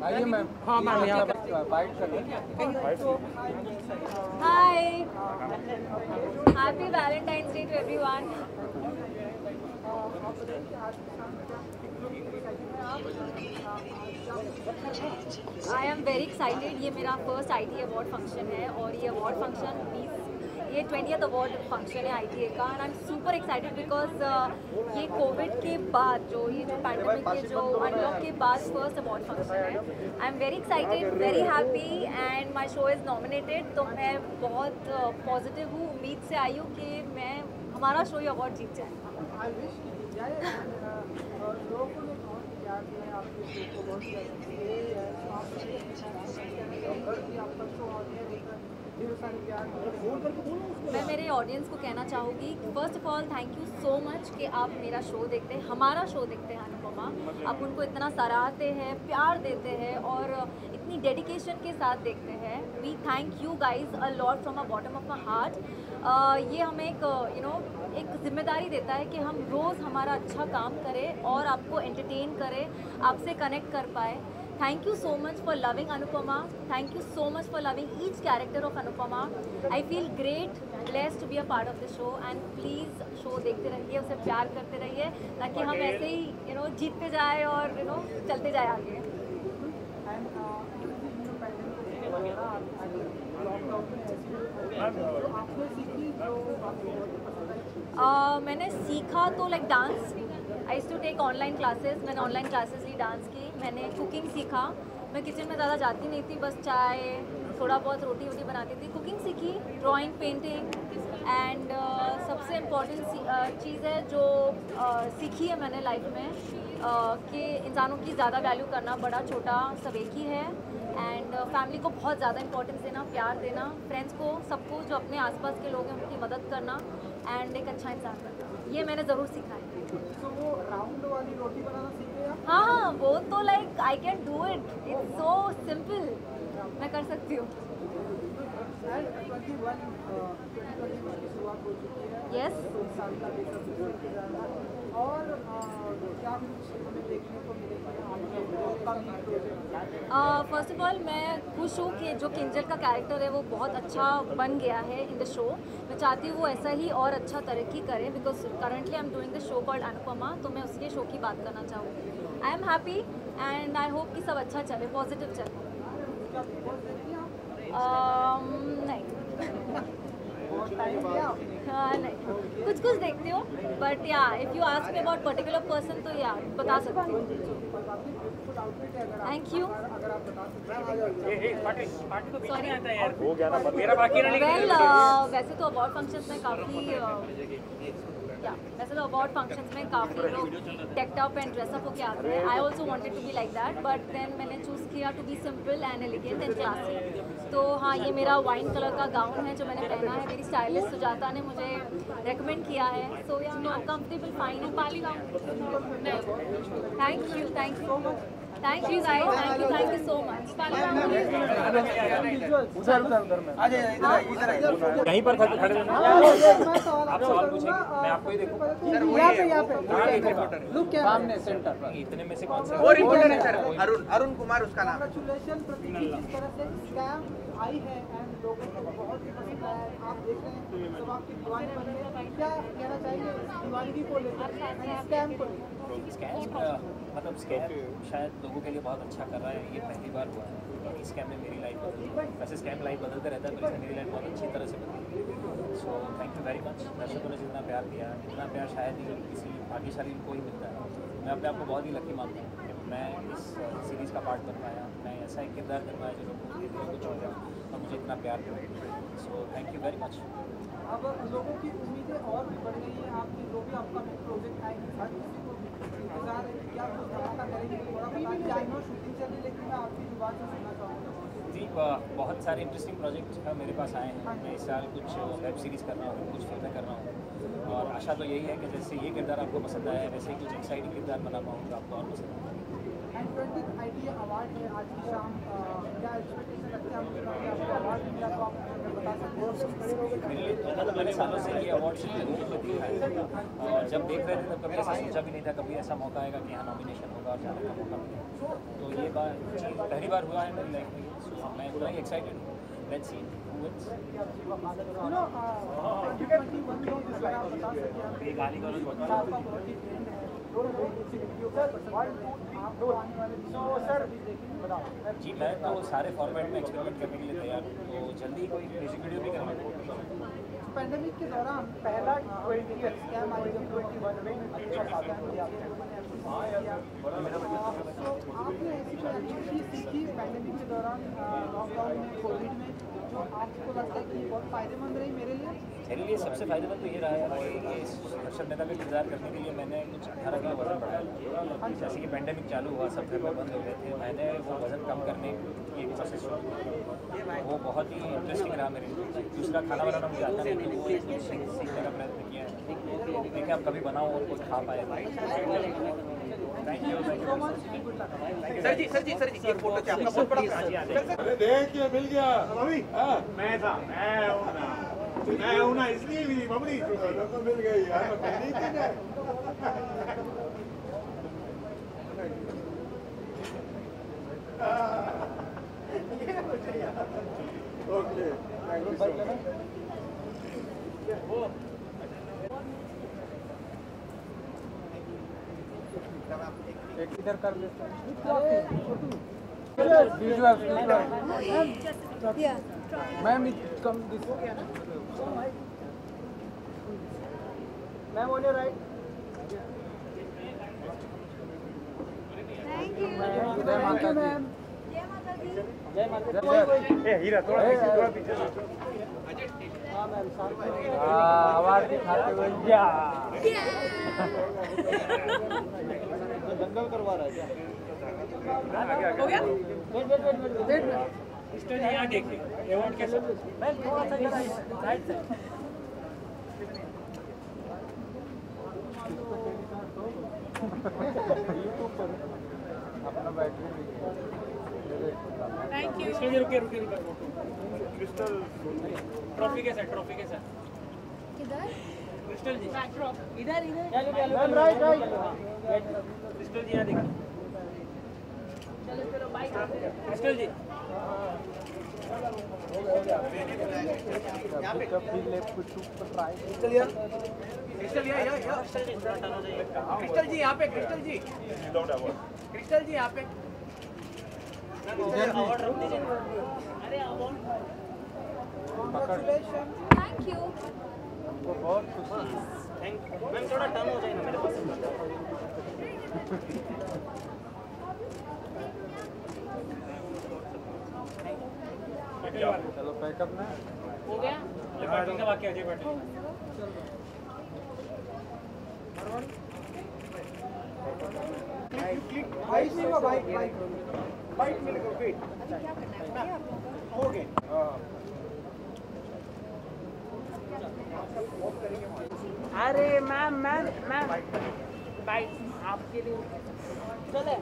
आइए मैम। हाँ मैम यहाँ बाइट कर hi, happy Valentine's day to everyone. I am very excited. ये मेरा फर्स्ट ITA अवार्ड फंक्शन है और ये award function 20th award function है ITA का। And I am super excited because ये कोविड के बाद जो पैंडेमिक के जो अनलॉक के बाद फर्स्ट अवार्ड फंक्शन है। आई am very excited, very happy and my show is nominated. तो मैं बहुत पॉजिटिव हूँ, उम्मीद से आई हूँ कि हमारा शो ये अवार्ड जीत जाए। मैं मेरे ऑडियंस को कहना चाहूँगी, first of all thank you so much कि आप मेरा शो देखते हैं, हमारा शो देखते हैं अनुपमा। आप उनको इतना सराहते हैं, प्यार देते हैं और इतनी डेडिकेशन के साथ देखते हैं। We thank you guys a lot from a bottom of my heart. ये हमें एक एक जिम्मेदारी देता है कि हम रोज़ हमारा अच्छा काम करें और आपको एंटरटेन करें, आपसे कनेक्ट कर पाए। Thank you so much for loving Anupama. Thank you so much for loving each character of Anupama. I feel great, blessed to be a part of the show. And please show देखते रहिए, उसे प्यार करते रहिए ताकि हम ऐसे ही जीतते जाए और चलते जाए आगे। मैंने सीखा तो like dance. I used to take online classes. मैंने ऑनलाइन क्लासेस ली डांस की। मैंने कुकिंग सीखा। मैं किचन में ज़्यादा जाती नहीं थी, बस चाय, थोड़ा बहुत रोटी वोटी बनाती थी। कुकिंग सीखी, ड्राइंग, पेंटिंग एंड सबसे इम्पॉर्टेंट चीज़ है जो सीखी है मैंने लाइफ में कि इंसानों की ज़्यादा वैल्यू करना, बड़ा छोटा सब एक ही है। एंड फैमिली को बहुत ज़्यादा इंपॉर्टेंस देना, प्यार देना, फ्रेंड्स को, सबको जो अपने आसपास के लोग हैं उनकी मदद करना एंड एक अच्छा इंसान करना, ये मैंने ज़रूर सीखा है। तो वो राउंड वाली रोटी बनाना सीख गए आप? हाँ, वो तो like I can do it, it's so simple. मैं कर सकती हूँ। यस और क्या कुछ हमें देखने को मिलेगा? फर्स्ट ऑफ ऑल मैं खुश हूँ कि जो किंजल का कैरेक्टर है वो बहुत अच्छा बन गया है इन द शो। मैं चाहती हूँ वो ऐसा ही और अच्छा तरक्की करे, because currently I am doing the show called Anupama, तो मैं उसके शो की बात करना चाहूँगी। आई am happy and I hope कि सब अच्छा चले, पॉजिटिव चले। नहीं नहीं, कुछ कुछ देखती हूँ, बट या if you ask me about particular person तो या बता सकती हूँ। Thank you. वेल वैसे तो अवार्ड फंक्शंस में काफ़ी लोग टेक्ड अप एंड ड्रेसअप होके आते हैं। I also wanted to be like that, but then मैंने चूज़ किया to be simple and elegant and classy. तो हाँ, ये मेरा वाइन कलर का गाउन है जो मैंने पहना है, मेरी स्टाइलिस्ट सुजाता ने मुझे रेकमेंड किया है। सो या I am comfortable fine in Pali gown. Thank you so much. Thank you guys, thank you so much. कहीं पर खड़े रहना, आप सवाल पूछेंगे, मैं आपको ही देखूं। यहाँ पे सामने सेंटर। इतने में से कौन सा और इम्पोर्टेंट है सर? अरुण कुमार उसका नाम। कांग्रेचुलेशन प्रतीक, जिस तरह से स्कैम आई है एंड लोगों को बहुत ही पसंद आया है। आप देख रहे हैं सब आपकी दीवानी बन गई, क्या कहना चाहिए दीवानगी को लेकर, स्कैम को लेकर? स्कैम मतलब स्कैम शायद लोगों के लिए बहुत अच्छा कर रहा है, ये पहली बार हुआ है। इस स्कैम में मेरी लाइफ बदली, वैसे स्कैम लाइफ बदलते रहता है, तो इसमें मेरी लाइफ बहुत अच्छी तरह से बदली। So thank you very much. दर्शकों ने जितना प्यार दिया, इतना प्यार शायद ही किसी भाग्यशाली को ही मिलता है। मैं अपने आप को बहुत ही लकी मानता हूँ कि मैं इस सीरीज़ का पार्ट बन पाया, मैं ऐसा एक किरदार कर पाया जो लोगों के दिल को छू गया और मुझे इतना प्यार मिला। So thank you very much. अब लोगों की उम्मीदें और भी बढ़ गई हैं, आपकी जो भी आपका प्रोजेक्ट आएगी, हर किसी को इंतजार है कि क्या कुछ धमाका करेंगे। थोड़ा बताइए, आई नो शूटिंग चल रही, लेकिन मैं आपकी जुबान से सुनना चाहूँगा। जी, बहुत सारे इंटरेस्टिंग प्रोजेक्ट मेरे पास आए हैं। मैं इस साल कुछ वेब सीरीज़ कर रहा हूँ, कुछ फिल्में कर रहा हूँ, और आशा तो यही है कि जैसे ये किरदार आपको पसंद आया है, वैसे ही कुछ एक्साइटिंग किरदार बना पाऊँ जो आपको और पसंद आए। एंड 20th ITA अवार्ड है आज की शाम, क्या एक्सपेक्टेशन रखते हैं? आपको अवार्ड मिला तो आप बता सकते हो? मेरे लिए तो मतलब मैंने सालों से ये अवार्ड शुरू में देखा है, और जब देख रहे थे तब कभी ऐसा सोचा भी नहीं था कभी ऐसा मौका आएगा कि यहाँ नॉमिनेशन होगा और जाने का मौका मिलेगा। तो ये चीज़ पहली बार हुआ है मेरी लाइफ में, सो मैं उतना ही एक्साइटेड हूँ। Let's see who wins. जी, मैं तो सारे फॉर्मेट में एक्सपेरिमेंट करने के लिए तैयार हूँ, तो जल्दी ही कोई म्यूजिक वीडियो भी करेंगे। पैंडेमिक के दौरान पहला स्कैम आई जब 21 में अच्छा स्कैम किया, तो आपने ऐसी कोई अच्छी चीज़ सीखी पैंडेमिक के दौरान, लॉकडाउन में, कोविड में, जो आपको लगता है कि बहुत फ़ायदेमंद रही? मेरे लिए सबसे फ़ायदेमंद तो ये रहा है कि इस हर्षद मेहता का किरदार करने के लिए मैंने कुछ 18 किलो वज़न बढ़ाया। जैसे कि पैंडेमिक चालू हुआ, सब घर में बंद हो गए थे, मैंने वो वज़न कम करने की एक प्रोसेस शुरू किया। वो बहुत ही इंटरेस्टिंग रहा मेरे लिए। दूसरा, खाना बनाना मुझे आता नहीं, तो वो एक सीखने का प्रयत्न किया है। देखिए, आप कभी बनाओ और कोई खा पाए। Thank you so much. Sir जी एक फोटो चाहिए आपका, बहुत बड़ा। देखिए मिल गया अभी। मैं हूँ ना इसलिए भी बबली तो मिल गई यार। Okay, thank you so much. एक इधर कर लेते हैं। Ma'am come this ma'am on your right. Thank you ma'am. जय माता दी। हीरा थोड़ा पीछे। आवाज दिखाते हुए दंगल करवा रहा है क्या? हो गया? वेट स्टेज यहाँ देखिए, अवार्ड कैसा? मैं थोड़ा सा साइड से। यूट्यूब पर अपना बैटरी थैंक यू। रुकिए क्रिस्टल ट्रॉफी के साथ किधर? क्रिस्टल जी इधर मैम राइट क्रिस्टल जी यहाँ देखिए चलो बाय क्रिस्टल जी क्रिस्टल जी यहाँ पे क्रिस्टल जी यहाँ पे अवार्ड रख दीजिए। अरे अवार्ड थैंक यू। बहुत खुशी। थैंक मैम थोड़ा टर्न हो जाए ना मेरे पास। चलो पैकअप ना हो गया। ये पार्टी का बाकी अजय पार्टी। बाइक नहीं हुआ बाइक मिलेगा वेट हो गए अरे मैम बाइक आपके लिए चले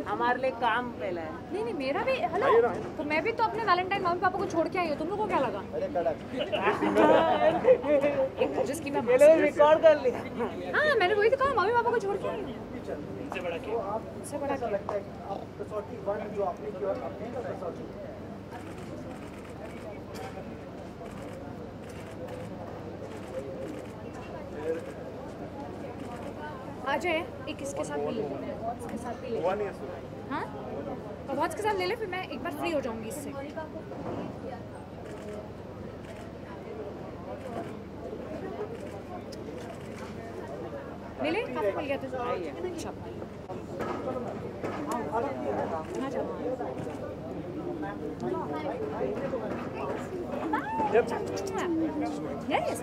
हमारे लिए काम पहला है। नहीं मेरा भी हेलो तो मैं भी तो अपने वैलेंटाइन मम्मी पापा को छोड़ के आई हूँ। तुम लोगों को क्या लगा? जिसकी मैं रिकॉर्ड कर लिया। हाँ मैंने वही तो कहा, मम्मी पापा को छोड़ के आई हूँ। इससे बड़ा क्या? इससे बड़ा क्या? लगता है आप कसौटी 1 जो आपने की और आपने का कसौटी आ जाए एक इसके साथ भी ले ले, इसके साथ भी ले ले। हाँ अवार्ड्स के साथ ले ले, फिर मैं एक बार फ्री हो जाऊंगी इससे। ले ले कहाँ मिल गया तुझे? अच्छा Yes.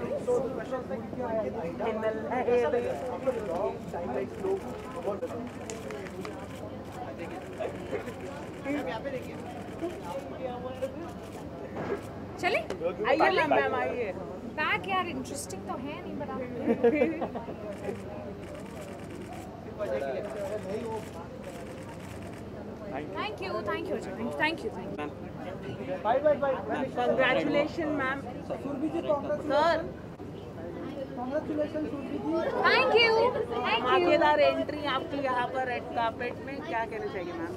चले आइए मैम आइए। बैग यार इंटरेस्टिंग तो है नहीं बड़ा। Thank you bye congratulation ma'am. Surbhi ji congratulation Surbhi ji. Thank you धमाकेदार एंट्री आपकी यहाँ पर रेड कार्पेट में, क्या कहना चाहिए ma'am?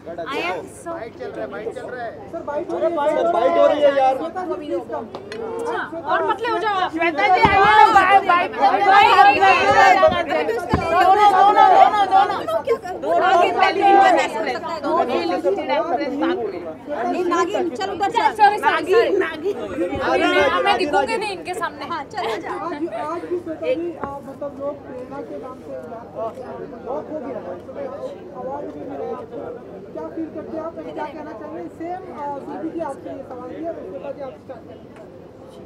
I am so sir bite हो रही है यार। और पतले हो जाओ। श्वेता जी आइए। नागिन चलो उधर चल। मैं दिखूंगी नहीं इनके सामने। हाँ चलो आज भी श्वेता जी मतलब लोग प्रेरणा के नाम से बहुत हो गया अवार्ड भी मिले। क्या फील करते हैं आप, क्या कहना चाहेंगे? सेम सुरभि जी आपसे ये सवाल किया, श्वेता जी आप स्टार्ट करें।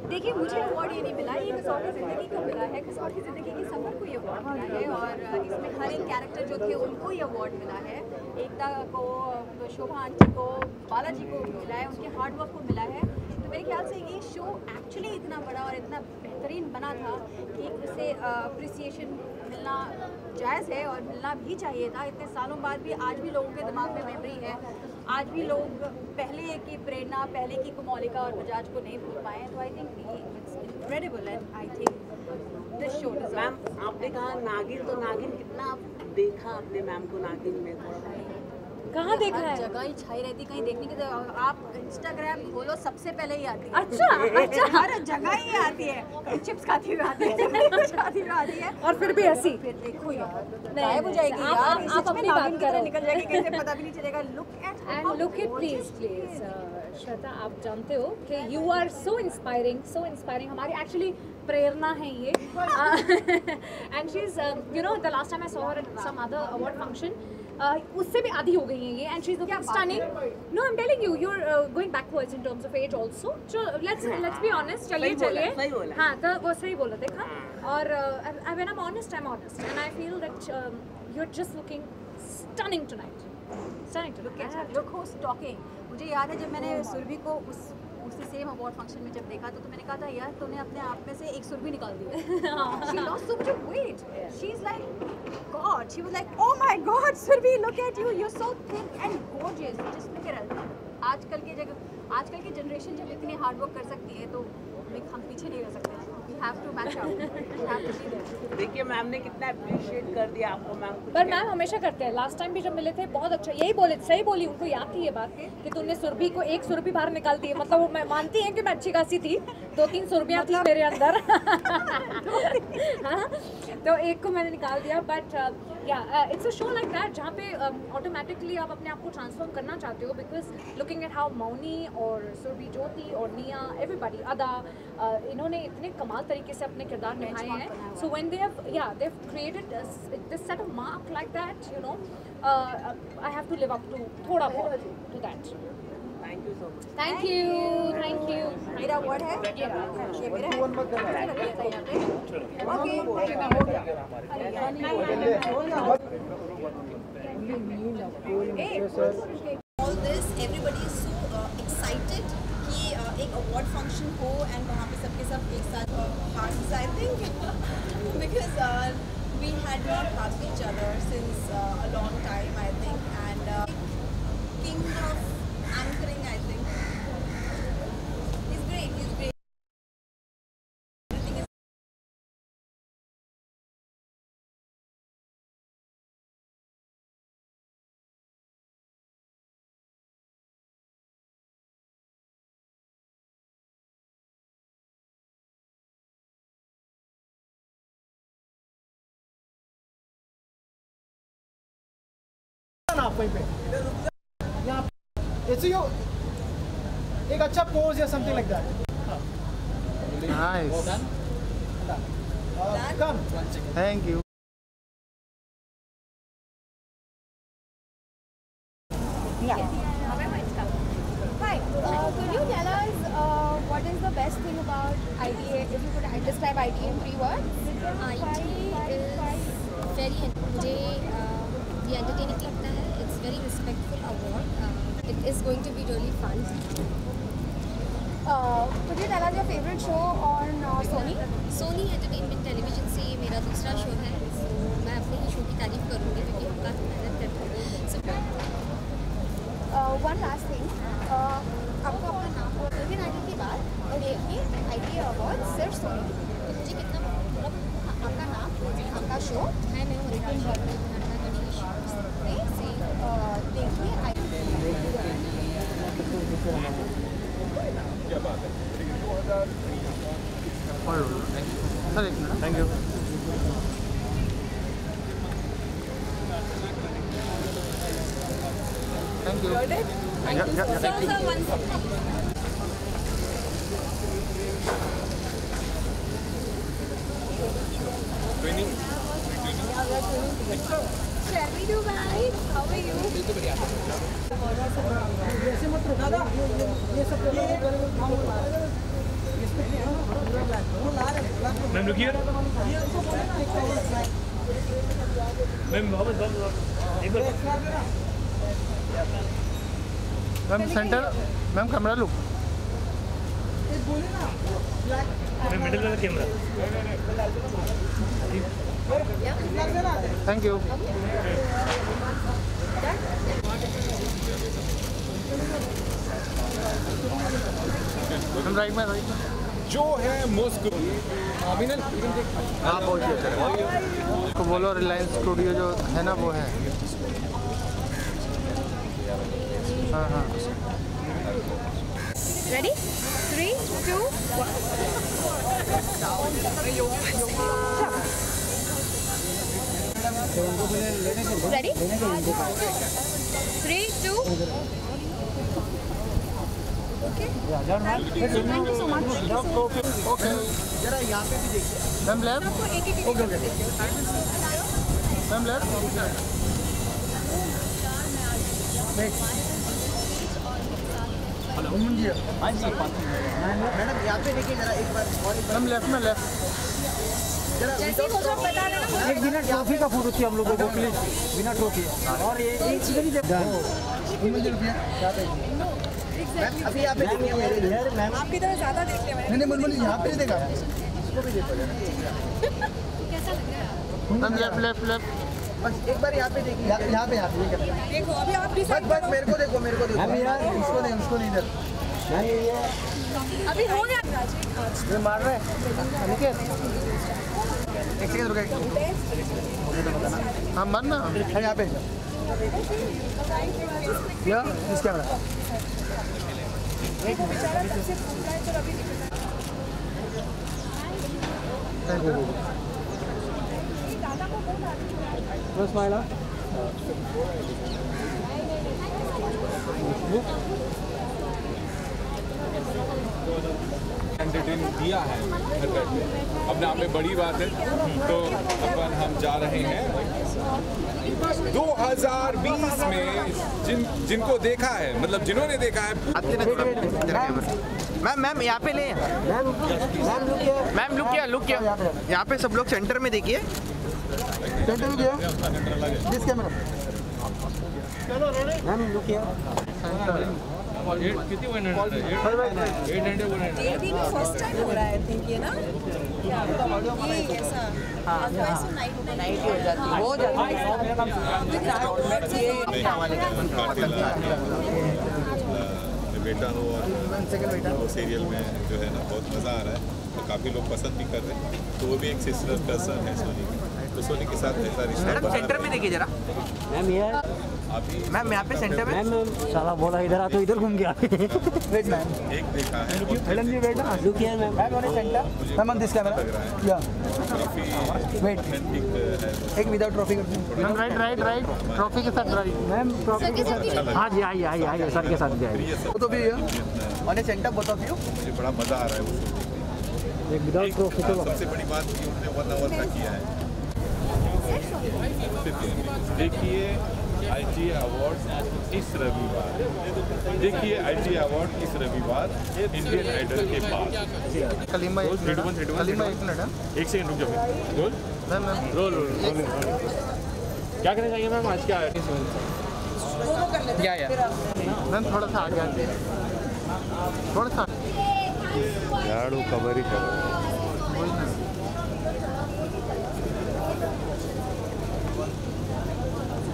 देखिए मुझे अवार्ड ये नहीं मिला, ये कसौटी ज़िंदगी को मिला है। कसौटी ज़िंदगी की सफ़र को ये अवार्ड मिला है और इसमें हर एक कैरेक्टर जो थे उनको ये अवार्ड मिला है। एकता को, शोभा आंटी को, बालाजी को मिला है, उनके हार्ड वर्क को मिला है। तो मेरे ख्याल से ये शो एक्चुअली इतना बड़ा और इतना बेहतरीन बना था कि उसे अप्रिसिएशन मिलना जायज़ है और मिलना भी चाहिए था। इतने सालों बाद भी आज भी लोगों के दिमाग में मेमोरी है, आज भी लोग पहले की प्रेरणा, पहले की कुमौलिका और बजाज को नहीं भूल पाए। तो I think it's incredible and I think this show deserves. Ma'am आपने कहा नागिन, तो नागिन कितना आप देखा आपने मैम को नागिन में? कहाँ देखा है? जगह ही छाई रहती, कहीं देखने की। तो आप इंस्टाग्राम खोलो सबसे पहले ही आती है। अच्छा हर जगह ही आती है। चिप्स खाती हुई आती है, खाती हुई आती है और फिर भी हंसी। फिर देखो यार गायब हो जाएगी यार। आप अपनी बात करो, निकल जाएगी कैसे पता भी नहीं चलेगा। लुक एट प्लीज श्वेता, आप जानते हो कि यू आर सो इंस्पायरिंग हमारी एक्चुअली प्रेरणा है ये। And she is you know the last time I saw her at some other award function, उससे भी आधी हो गई है ये। And she is looking stunning. No I am telling you are going backwards in terms of age also. So let's be honest. चलिए हाँ तो वो सही बोला, देखा। और when I am honest and I feel that you are just looking stunning tonight. Look हो स्टॉकिंग। मुझे याद है जब मैंने सुरभि को उस उसी सेम अवार्ड फंक्शन में जब देखा तो मैंने कहा था यार तूने अपने आप में से एक सुर भी निकाल दिया. She lost so much of weight. She's like God. She was like, oh my God, Surbhi, look at you. You're so thin and gorgeous. Just look at her. आजकल की जनरेशन जब इतनी हार्ड वर्क कर सकती है तो हम पीछे नहीं रह सकते. We have to match out. We have to be there. देखिए मैम ने कितना अप्रिशिएट कर दिया आपको मैम. पर मैम हमेशा करते हैं. लास्ट टाइम भी जब मिले थे बहुत अच्छा यही बोले, सही बोली, उनको याद थी ये बात कि तूने सुरभि को एक सुरभि बाहर निकाल दी. मतलब वो मैं मानती है कि मैं अच्छी खासी थी, 2-3 सुरभियाँ थी मेरे अंदर. हाँ, तो एक को मैंने निकाल दिया. But it's a show like that जहाँ पे ऑटोमेटिकली आप अपने आप को ट्रांसफॉर्म करना चाहते हो. Because looking at how Mouni और सुरभि ज्योति और निया, एवरीबडी, अदा, इन्होंने इतने कमाल तरीके से अपने किरदार निभाए हैं. So when they have created this set of mark like that, you know, I have to live up to थोड़ा बहुत to that. Thank you so much. Thank you. मेरा वर्ड है ये मेरा All this, everybody is so excited कि एक award function हो and वहाँ पे सबके सब एक साथ hearts, I think, because we had not hugged each other since a long time, I think, and king of anchoring, I think. He's great. Everything is आप वहीं पे यहाँ ऐसे ही एक अच्छा पोज या something like that. Nice. Come. Thank you. Hi, could you tell us what is the best thing about ITA? If you could describe ITA in 3 words. ITA is very मुझे ये entertaining लगता है. It's very respectful award. It is going to be really fun. Could you tell us your favorite show on Sony? Sony Entertainment Television से ये मेरा दूसरा show है. So मैं अपने ही शो की तारीफ करूँगी क्योंकि हम काफ़ी मेहनत करते हैं. So one last thing. आपको अपना नाम कोविड 19 के बाद और ये ITA अवार्ड सिर्फ सोनी. तो मुझे कितना मतलब आपका नाम, आपका शो है. मैं हूँ क्या बात है. सर एक minute. Thank you. Thank you. Shall we do guys? How are you? ऐसे मत रुक दादा. ये सब मैम रुकिए. मैम मोहम्मद एक बार. Ma'am centre. Ma'am camera look. Ma'am middle वाला कैमरा. Thank you. राइट में जो है मुस्क आप तो बोलो. रिलायंस स्टूडियो जो है ना वो है. हाँ हाँ. Ready? 3, 2, 1. Ready? 3, 2. Okay. Thank you so much. Okay. जरा यहाँ पे भी देखिए. Ma'am left. Okay okay. Ma'am left. Hello जी. हाँ जी. मैडम यहाँ पे देखिए जरा एक बार और. मैम लेफ्ट में लेफ्ट. एक बिना ट्रॉफी का फोटो चाहिए हम लोगों को प्लीज. बिना ट्रॉफी. और ये एक exactly. अभी यहाँ पे देखिए मेरे इधर मैम आपकी तरह ज़्यादा देख लिया मैंने। नहीं मुलमुल यहाँ पे देखा इसको भी देखो कैसा लग रहा है? मैम लेफ्ट बस एक बार यहाँ पे देखिए यहाँ पे देखो अभी आप बस बस मेरे को देखो मैम यार इसको नहीं इधर अभी हो गया मार रहे हैं एक सेकंड रुके मुझे तो बताना हाँ मारना यहाँ पे क्या इस कैमरा एंटरटेन दिया है घर बैठे, अपने आप में बड़ी बात है। तो अपन हम जा रहे हैं 2020 में जिनको देखा है, मतलब जिन्होंने देखा है। मैम यहाँ पे ले मैम लुक किया यहाँ पे सब लोग सेंटर में देखिए सेंटर में दिस कैमरा मैम लुक किया कितनी 800 फर्स्ट टाइम हो रहा है आई थिंक ये ना ये ऐसा नाइट हो जाती है हो बेटा हो और वो सीरियल में जो है ना बहुत मज़ा आ रहा है, तो काफ़ी लोग पसंद भी कर रहे हैं। तो वो भी एक सिस्टर कज़न है सोनी की, तो सोनी के साथ ऐसा रिश्ता सेंटर में देखिए जरा मैम यार मैम यहाँ पे सेंटर में मैम साला बोला इधर आ तो इधर घूम गया वेट मैम एक देखा है मैडम जी wait look here ma'am ma'am on centre ma'am on this camera या वेट एक विदाउट ट्रॉफी कर दूं मैम राइट ट्रॉफी के साथ राइट मैम ट्रॉफी के साथ हां जी आइए सर के साथ भी आइए वो तो भी on centre both of you मुझे बड़ा मज़ा आ रहा है वो एक विदाउट ट्रॉफी तो सबसे बड़ी बात कि उन्होंने 1 आवर का किया है। देखिए ITA अवार्ड इस रविवार, देखिए ITA अवार्ड इस रविवार इंडियन आइडल के बाद। कलीमा एक मिनट एक सेकंड रुक जाओ। रोल मैम रोल क्या करना चाहिए मैम आज क्या है? मैम थोड़ा सा आगे आते थोड़ा सा झाड़ू cover he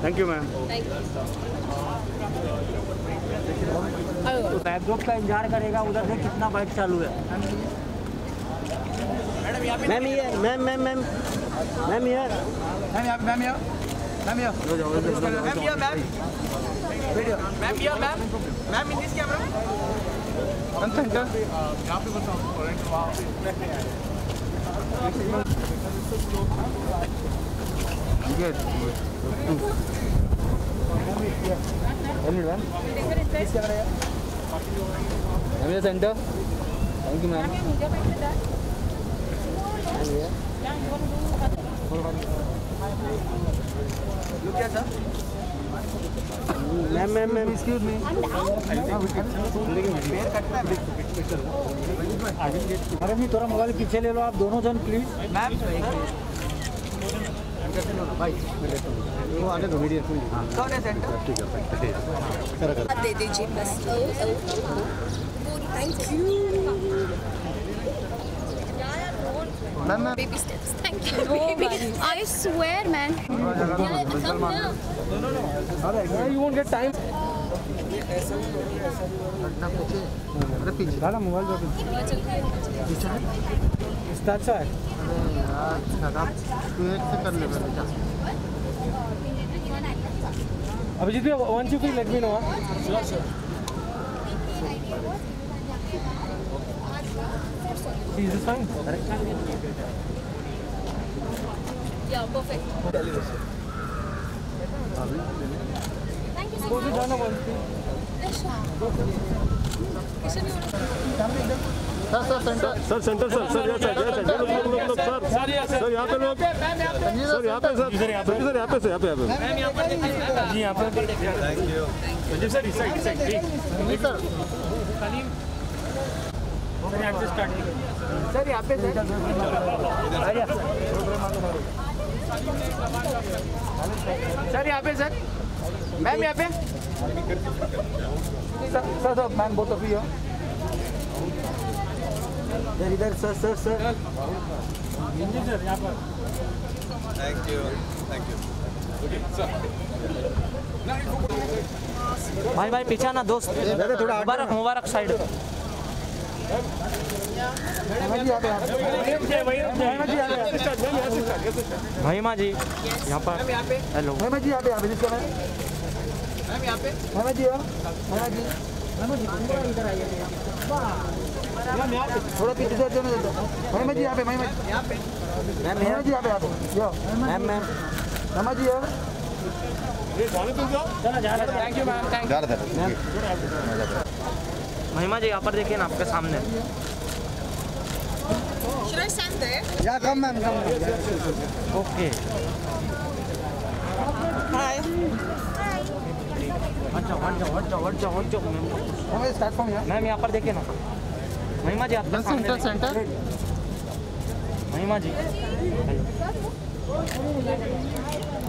thank you ma'am तो बैकड्रॉप का इंतजार करेगा उधर से कितना बाइक चालू है मैम ये ma'am in this camera ma'am centre यहाँ पे centre thank you ma'am ma'am excuse me अरे नहीं थोड़ा मोबाइल पीछे ले लो आप दोनों जन प्लीज मैम भाई वो आगे दो वीडियो कौन है सेंटर ठीक है दे दीजिए बस thank you ma'am Baby steps. Thank you, baby. I swear, man. Come now. You won't get time. अरे पीछे डाला मोबाइल दो पीछे इसका अच्छा है तू एक से कर ले अभिजीत भैया once you feel let me know sure is this fine Yeah, perfect. Thank you so much. Sir centre sir यहाँ पे लोग सर यहाँ पे जी यहाँ पे सर यहाँ पे सर यहाँ पे सर मैम यहाँ पे sir ma'am both of you इधर सर सर सर सर यहाँ पर थैंक यू भाई भाई पीछा ना दोस्त थोड़ा मुबारक मुबारक साइड महिमा जी यहाँ पर हेलो महिमा जी यहाँ पे मैम यहाँ पे महिमा जी इधर आइए थोड़ा पीछे से महिमा जी यहाँ पे महिमा जी यहाँ पे महिमा जी यहाँ पे ma'am ma'am Mahima ji thank you ma'am thank you Mahima ji यहाँ पर देखिए ना आपके सामने Should I stand there? या कम मैम कम ओके Hi. मैम यहाँ पर देखिए ना महिमा जी आपके सामने सेंटर महिमा जी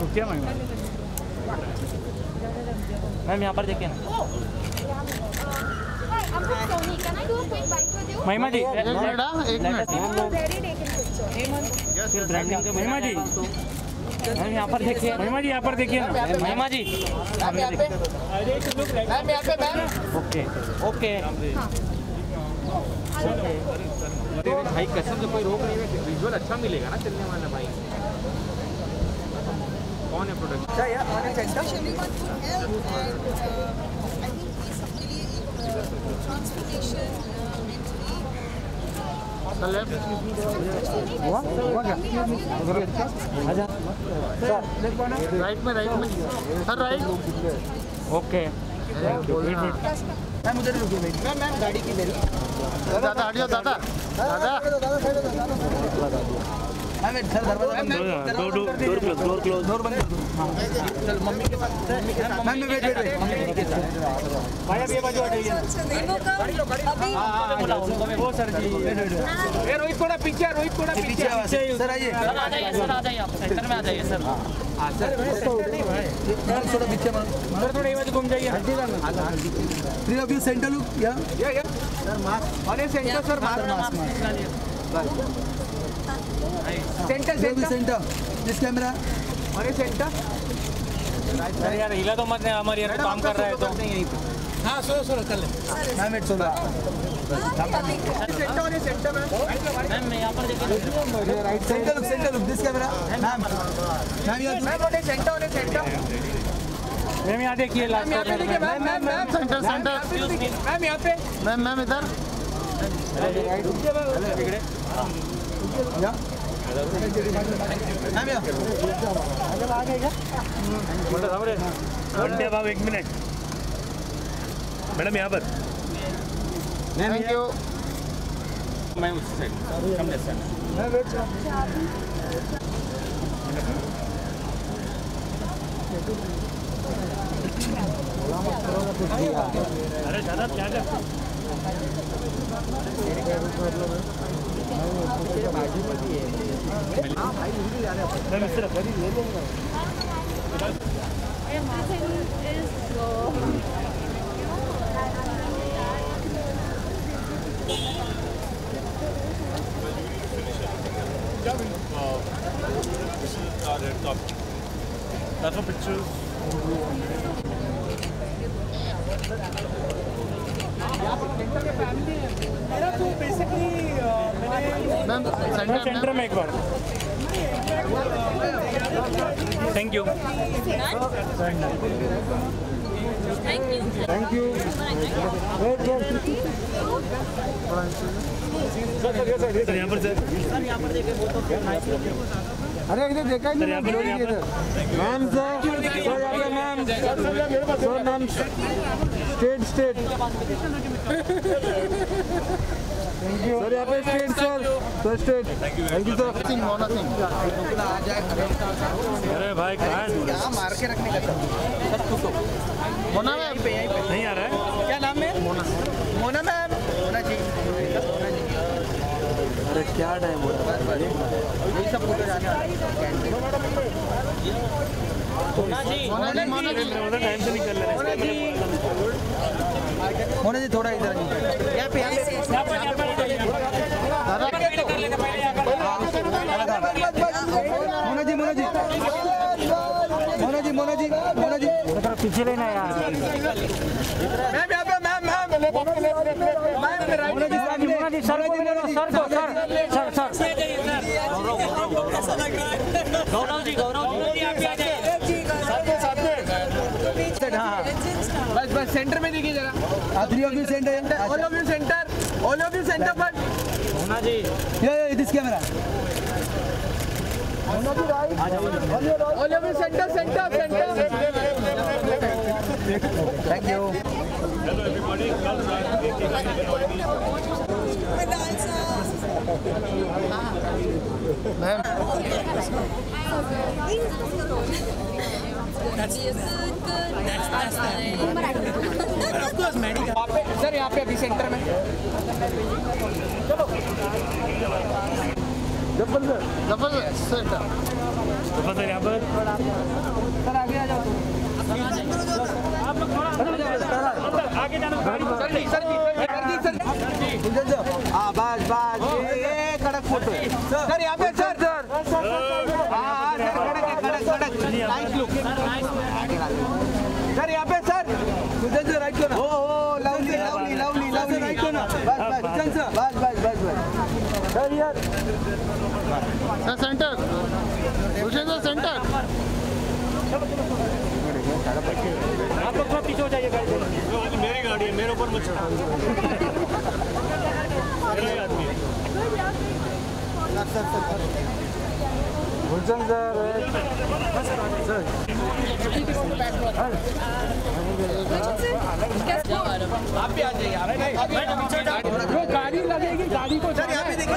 क्या महिमा मैम यहाँ पर देखिए ना महिमा जी एक मिनट फिर ब्रांडिंग के महिमा जी मैम यहाँ पर देखिए महिमा जी यहाँ पर देखिए ना महिमा जी ओके ओके भाई कसम से कोई रोक नहीं है विजुअल अच्छा मिलेगा ना चलने वाला भाई कौन है product Especially one to help and I think basically transformation right में सर राइट ओके मैम उधर रुकिए मैम गाड़ी की मेरी दादा हटियो दादा दादा सर डोर बंद कर दो चल मम्मी के साथ मैम वेट भाई अब ये बाजू हटाइए वो सर जी रोहित थोड़ा पीछे सर आइए सर आ जाइए आप सेंटर में आ जाइए सर सर थोड़ा पीछे सर थोड़ा ये बाजू घूम जाइए three of you centre look या सर मास्क अरे centre sir mask centre this camera और ये सेंटर अरे यार हिला तो मत हमारे यार काम कर रहा है तो हाँ सोलो कर ले मैम इट्स सोलो सेंटर और ये सेंटर मैम मैं यहाँ पर देखिए right centre look this camera ma'am ये सेंटर और ये सेंटर मैम यहाँ देखिए लास्ट मैम सेंटर मैम यहाँ पे मैम इधर बाब एक मिनट मैडम यहाँ पर थैंक यू मैं उस साइड अरे दादा क्या कर That's for pictures. मेरा तो बेसिकली मैंने सेंटर में एक बार thank you thank you sir यहाँ पर सर यहाँ पर देखिए वो तो अरे इधर देखा ही नहीं इधर ma'am sir ma'am sir ma'am state thank you sir यहाँ पे state sir state thank you sir अरे भाई कहाँ मार के रखने का सर मोना मैम नहीं आ रहा है क्या नाम है मोना मैम मोना जी अरे क्या टाइम हो रहा है यही सब फोटो जाने मोना जी टाइम से निकल रहे हैं मोना जी थोड़ा इधर यहाँ पे मोना जी पीछे लेना यार। मोना जी सर गौरव जी आप आ जाइए। बस सेंटर में देखिए जरा। Three of you centre, all of you centre but Mona ji ये this camera all of you centre. Thank you. Hello everybody, कल मैम सर यहाँ पे अभी सेंटर में जफर सर यहाँ पर सर आगे आ जाओ। आगे जाना हाँ बस कड़क फोटो सर यहाँ पे सर कड़क नाइस लुक सर यहाँ पे सर सर राइट को ना ओ लवली राइट को ना बस सर यार सर सेंटर सर सेंटर आप लोग थोड़ा पीछे हो जाइए। मेरी गाड़ी है, मेरे ऊपर मत चढ़ाओ। गुलशन आप भी आ जाइए। गाड़ी लगेगी, गाड़ी को सर यहाँ पे देखिए।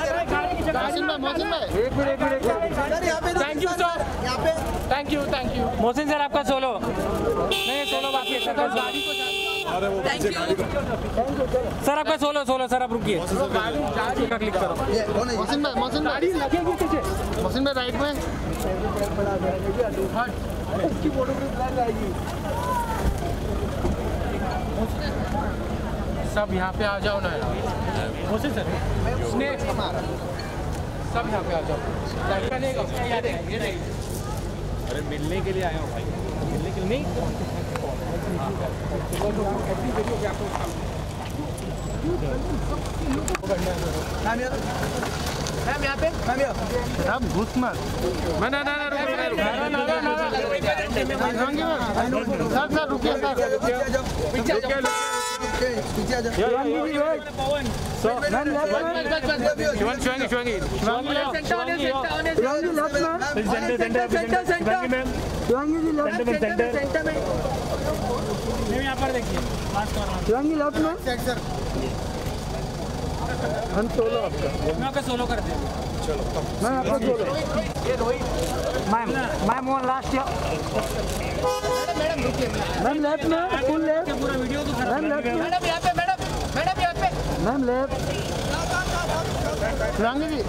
मोहसिन भाई एक मिनट सर यहाँ पे। थैंक यू सर, यहाँ पे थैंक यू मोहसिन सर आपका सोलो नहीं, सोलो बाकी है सर। गाड़ी को सर आपका सोलो सर आप रुकिए। क्लिक करो मोहसिन भाई गाड़ी लगेगी पीछे। मोहसिन भाई राइट में उसकी फोटोग्राफ आएगी। सब यहाँ पे आ जाओ ना मोहसिन सर, सब यहाँ पे आ जाओ। अरे मिलने के लिए आया हूँ भाई, मिलने के लिए नहीं। मैम यहाँ पे आप घुस मत। सर रुकिए यहाँ पर देखिए हम सोलो आपका सोलो कर दे। चलो मैम आपका सोलो ये रोहित मैम वो लास्ट मैडम रुकिए मैम लेफ्ट में फुल लेफ्ट पूरा वीडियो तो मैम लेफ्ट मैडम यहाँ पे मैडम यहाँ पे मैम लेफ्ट शिवांगी जी ये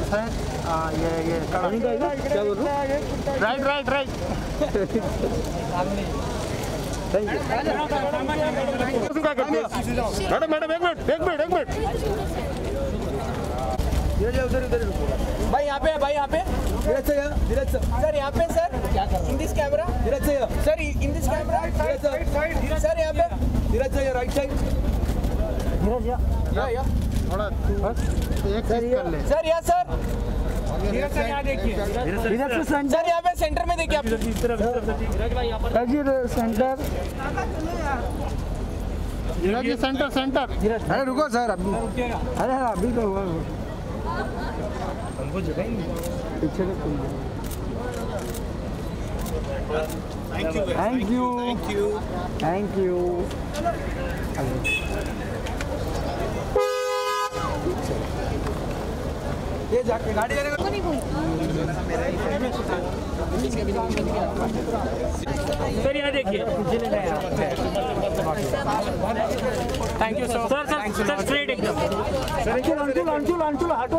क्या बोल रहा हूँ राइट थैंक यू मैडम एक मिनट उधर भाई यहाँ पे धीरज सर यहाँ पे sir in this camera sir in this camera sir यहाँ पे धीरज सर राइट साइड या थोड़ा एक कर ले सर यहाँ सर धीरज सर यहाँ देखिए सर यहाँ पे सेंटर में देखिए आप सेंटर अरे रुको सर अभी तो हुआ हमको जगह ही नहीं पीछे थैंक यू ये जाके गाड़ी लेने को नहीं सर यहाँ देखिए थैंक यू सर स्ट्रेट एकदम अंशुल हटो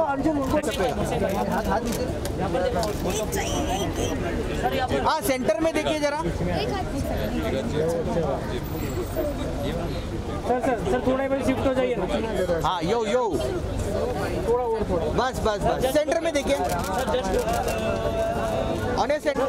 हाँ सेंटर में देखिए जरा सर थोड़ा बस शिफ्ट हो जाइए ना। हाँ यो यो बस बस बस सेंटर में देखिए ऑन सेंटर।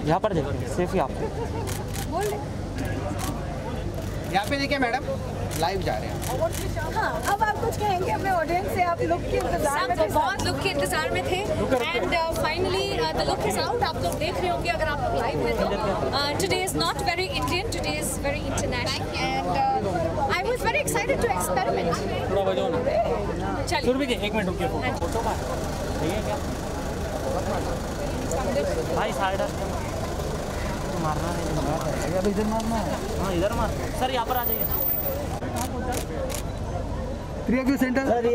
यहाँ पर देखिए सिर्फ यहाँ पे देखिए मैडम लाइव जा रहे हैं। हाँ, अब आप कुछ कहेंगे अपने ऑडियंस से? आप लुक के इंतजार में थे, बहुत लुक के इंतजार में थे and finally the look is out. आप लोग देख रहे होंगे अगर आप लोग लाइव हैं तो। Today is not very Indian, today is very international and I was very excited to experiment. थोड़ा बजाओ ना। चलिए सुरभि एक मिनट रुकिए। फोटो का है क्या भाई? साइड मारना है, अब इधर मारना है। हाँ इधर मार सर, यहाँ पर आ जाइए। प्रिया क्यों centre sir?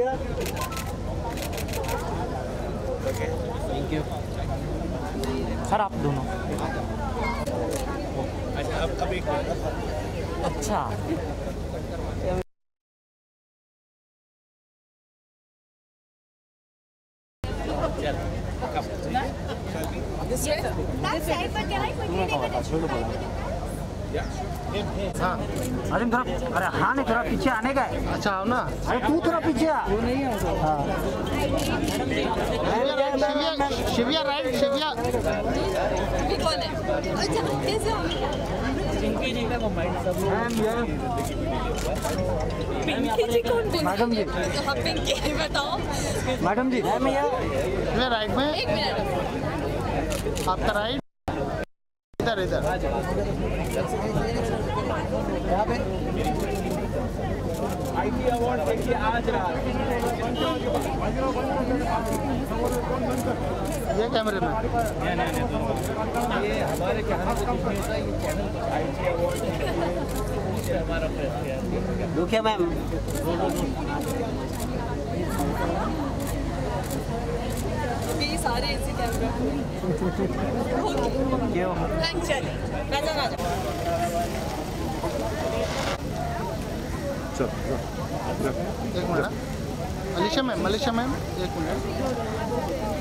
Thank you sir. आप दोनों अच्छा अब एक अच्छा हाँ अरे थोड़ा, अरे हाँ नहीं थोड़ा पीछे आने का है। अच्छा आओ ना, अरे तू थोड़ा पीछे आ। वो नहीं है शिविया राइट, शिविया कौन है? अच्छा कैसे हो? पिंकी जी का मोबाइल सब पिंकी जी कौन? मैडम जी। हाँ पिंकी बताओ। मैडम जी मैं राइट में, एक मिनट आपका राइट इधर इधर यहाँ पे IT अवार्ड देखिए आज रात ये कैमरे में ये हमारे कहने से कुछ नहीं होता, ये चैनल IT अवार्ड हमारा प्रेस है। रुकिए मैम। ये सारे इसी कैमरे क्यों? थैंक्स चल राजा राजा एक मिनट अलीशा मैम, एक मिनट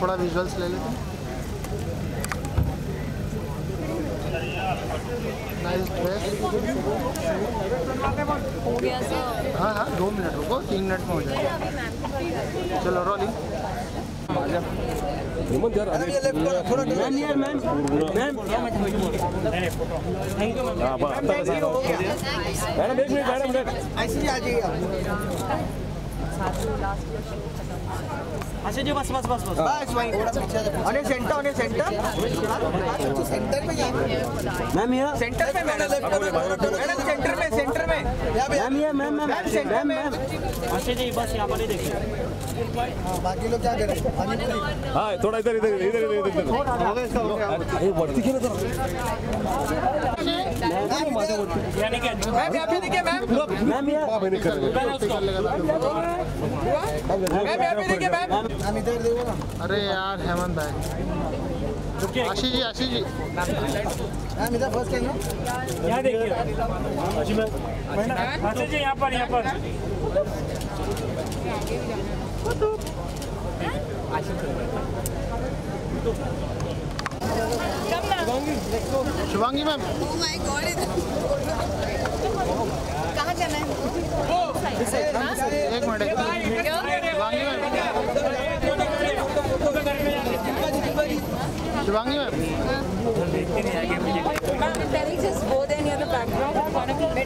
थोड़ा विजुअल्स ले लेते हैं। Nice dress. हो गया सर। हाँ 2 मिनट रुको, 3 मिनट में हो जाएगा। चलो रोलिंग। अच्छा जी बस वही सेंटर में मैम ये सेंटर में मैडम सेंटर में मैम अच्छा जी बस यहाँ पर ही देखिए। बाकी लोग क्या करें? हाँ थोड़ा इधर बढ़ती क्यों अरे यार हेमंत भाई, आशीष जी मैम इधर फर्स्ट कैमरा यहाँ देखिए। आशीष जी यहाँ पर Shivangi ma'am. Oh my God कहाँ जाना है? एक minute Shivangi ma'am just go there near the background. Backdrop पे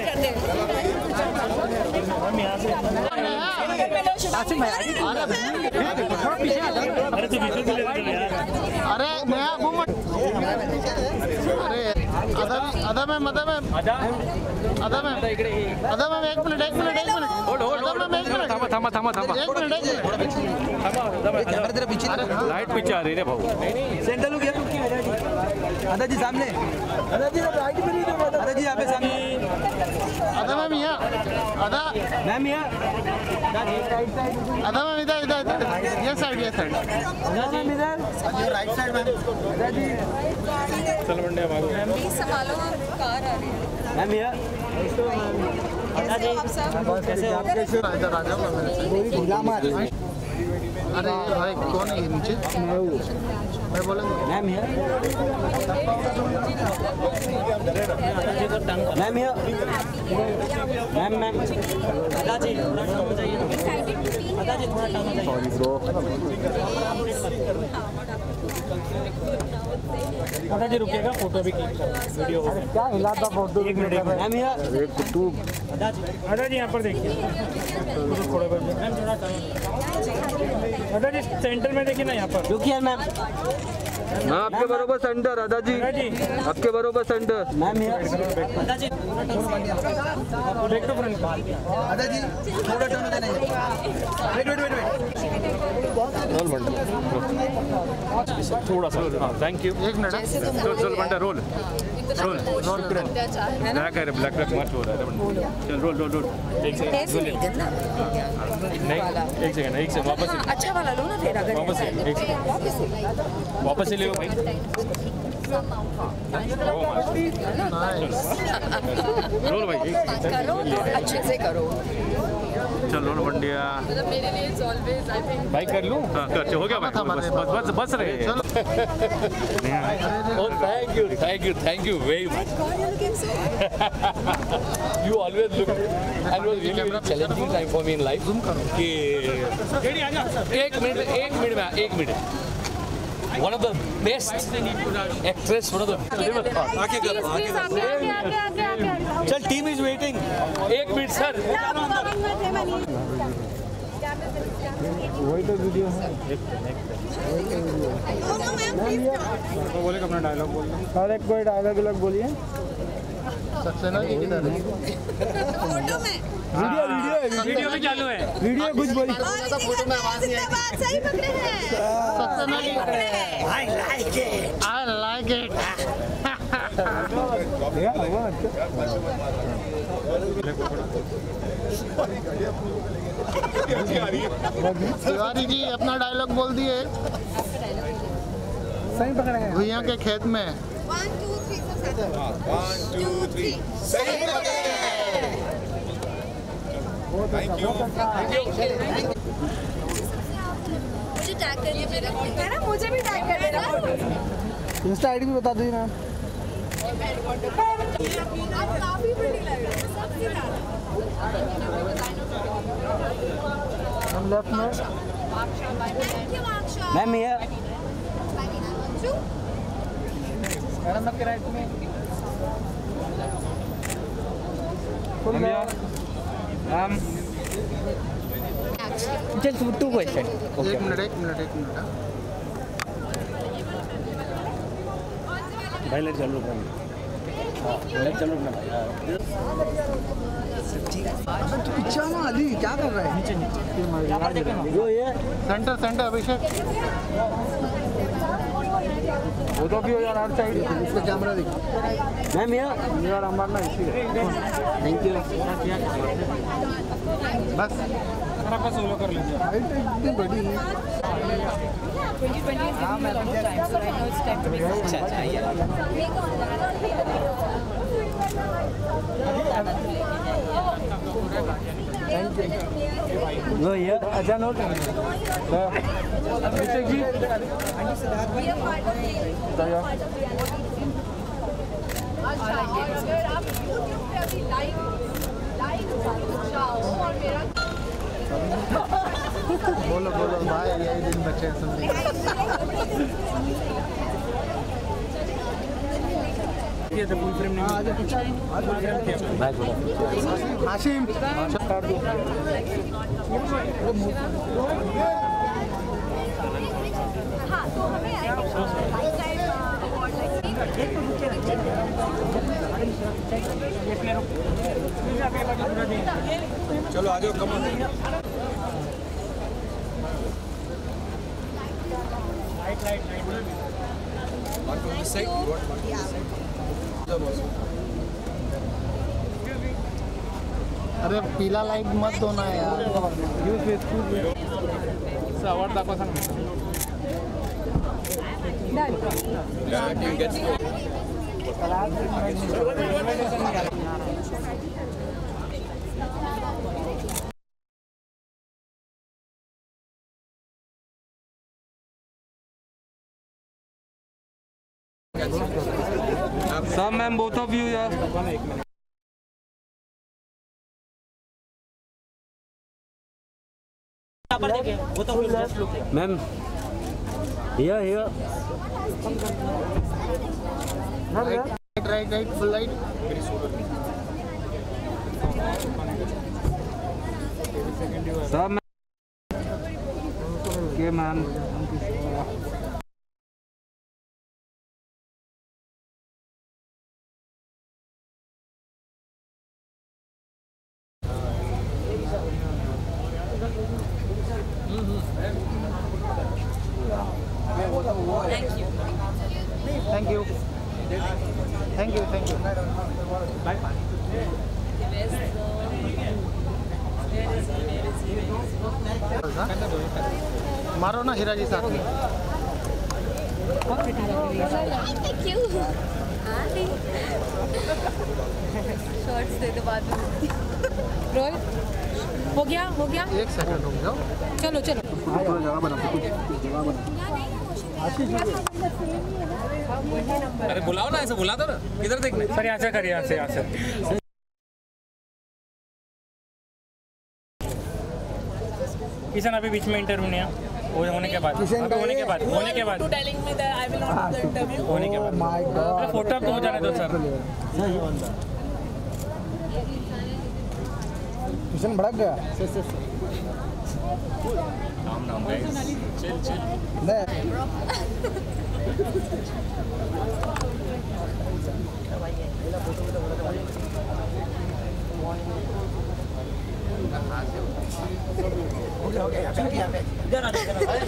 कर दे। अरे नया अरे आधा मैम एक मिनट लाइट पीछे आ रही है भाऊ। सेंटर लुक आधा जी सामने, आधा जी राइट में नहीं, आधा जी यहाँ पे सामने, आधा मैम यहाँ, आधा मैम यहाँ, आधा मैम इधर ये साइड आधा मैम इधर राइट साइड मैम, आधा जी चल मंडिया भागो संभालो, कार आ रही है मैम यहाँ कैसे हो? अरे भाई कौन है नीचे? मैं बोलूँगा मैम यहाँ मैम यहाँ मैम दादाजी थोड़ा टाइम हो जाइए, दादाजी थोड़ा टाइम हो जाइए। सॉरी ब्रो दादाजी रुकिएगा, फोटो भी वीडियो हो क्या हिला था फोटो। एक मिनट मैम यहाँ दादाजी यहाँ पर देखिए, दादाजी सेंटर में देखिए ना, यहाँ पर रुकिए मैम। हाँ आपके बरोबर सेंटर, दादाजी आपके बरोबर सेंटर। मैम दादाजी दादाजी थोड़ा टर्न देना है। वेट थोड़ा सा हाँ थैंक यू। एक मिनट चल बंटा रोल ब्लैक है, ब्लैक मच हो रहा है। चल रोल एक सेकंड नहीं, एक सेकंड वापस अच्छा वाला लो ना फिर, अगर वापस से ले लो भाई। रोल भाई अच्छे से करो। चलो बंडिया मतलब मेरे लिए इट्स ऑलवेज आई थिंक भाई कर लूं? हाँ कर, हो गया भाई, बस रहे। Oh, thank you very much. You always look, and it was really very challenging time for me in life. कि एक minute one of the best actress, one of the आगे चल टीम इज वेटिंग। एक minute sir, वही तो video है। बोले अपना डायलॉग बोल और एक कोई डायलॉग अलग बोलिए। सक्सेना जी किधर है? वीडियो भी चालू है। वीडियो कुछ बोली। फोटो में आवाज नहीं आई। सही पकड़े हैं। Saxena ji I like it। Tiwari ji अपना डायलॉग बोल दिए। सही पकड़े हैं। भैया के खेत में 1 2 3 1 2 3 सही पकड़े। Thank you. मुझे टैग कर दीजिएगा। ना मुझे भी टैग कर देना। इंस्टा आईडी भी बता दीजिए मैम। आप काफी बड़ी लग रही है सबसे ज्यादा। लेफ्ट में मैम ये मैडम आपके राइट में just 2 questions। एक मिनट भाई लेट चलो भाई। लेट चलो अपना भाई। पीछे ना अली क्या कर रहा है? जो ये सेंटर अभिषेक वो तो भी हो यार हर साइड इसका कैमरा देखो। मैम यार हमारा इसी है। Thank you. बस आपका सोलो कर लीजिए। हाइट इतनी बड़ी है। 2020 is giving me a lot of time, so right now it's time to make जो ये अच्छा नोट अभिषेक जी बोलो भाई यही दिन बचे सुनने। ये तो फुल फ्रेम नहीं। हाशिम चलो आ जाओ कम अरे पीला लाइट मत दो ना यार। अवार्ड दाखवा सांग। सब मैम बोथ ऑफ यू यार। Ma'am here right full light सब मैम के मैम थैंक यू बाय मारो ना हीरा जी साथ में। क्यों? शॉर्ट्स स्पेस दे दो बाद में। रोहित हो गया एक सेकंड रुक जाओ। चलो चलो अरे बुलाओ ना, ऐसे बुला दो ना, किधर देखना सर, यहाँ से करिए, यहाँ से किशन अभी बीच में इंटरव्यू नहीं है, होने के बाद फोटो तो हो जाने दो सर। किशन भड़क गया।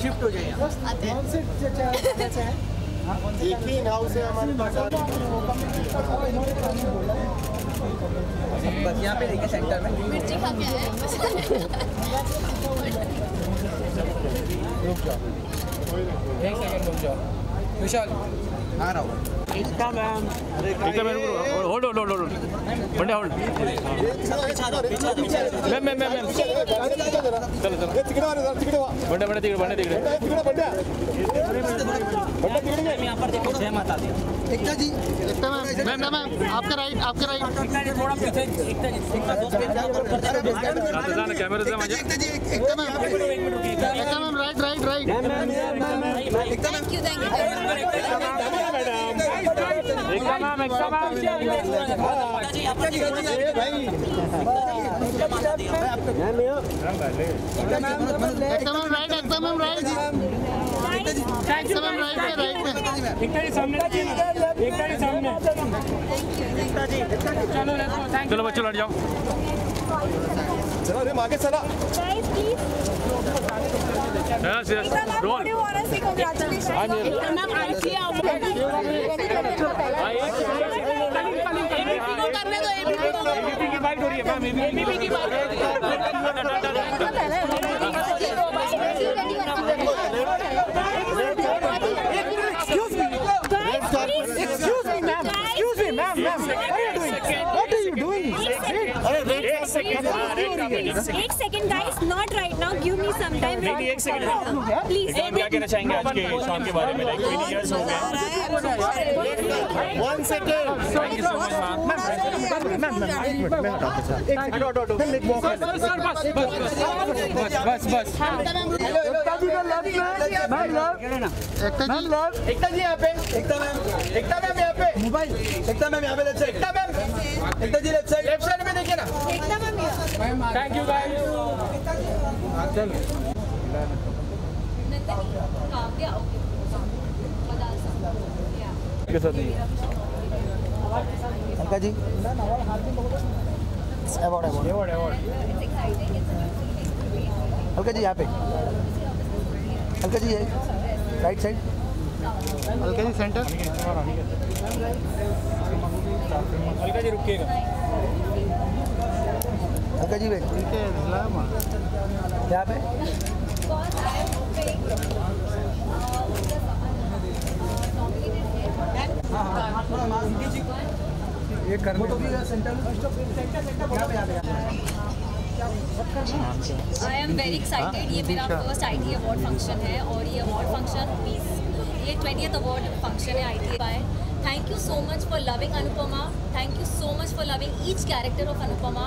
शिफ्ट हो जाइए। एक ही नाव से हमारे पास बस यहाँ पे देखिए सेंटर में मिर्ची खा के आए रुक जाओ, एक सेकंड रुक जाओ। विशाल आ रहा हूँ। एकता मैम होल्ड बंडे होल्ड मैम चलो बंडे यहाँ पर देखो। जय माता दी। एकता जी, मैम आपका राइट थोड़ा पीछे। कैमरा से मजा। एकता मैम राइट थैंक यू चलो बच्चों लड़ जाओ। चलो रे आगे चला। Yes role. की बाइट हो रही है मैम, एबीपी की बाइट। एक second guys, not right now, give me some time. एक सेकंड प्लीज। क्या कहना चाहेंगे आज के सॉन्ग के बारे में? लाइक 20 इयर्स हो गए। 1 second. Thank you so much ma'am. बस एकता जी यहाँ पे, एकता मैम यहाँ पे मोबाइल, एकता मैम यहाँ पे left side, Ekta ji left side में देखिए ना। Thank you guys. Anka ji award Alka ji यहाँ पे, Alka ji right side, Alka ji centre, Alka ji रुकिएगा, अलका जी वेट यहाँ पे। ये कर centre I am very excited. ये मेरा फर्स्ट ITA अवार्ड फंक्शन है और ये अवार्ड फंक्शन ये 20th अवार्ड फंक्शन है ITA का। Thank you so much for loving Anupama, thank you so much for loving each character of Anupama.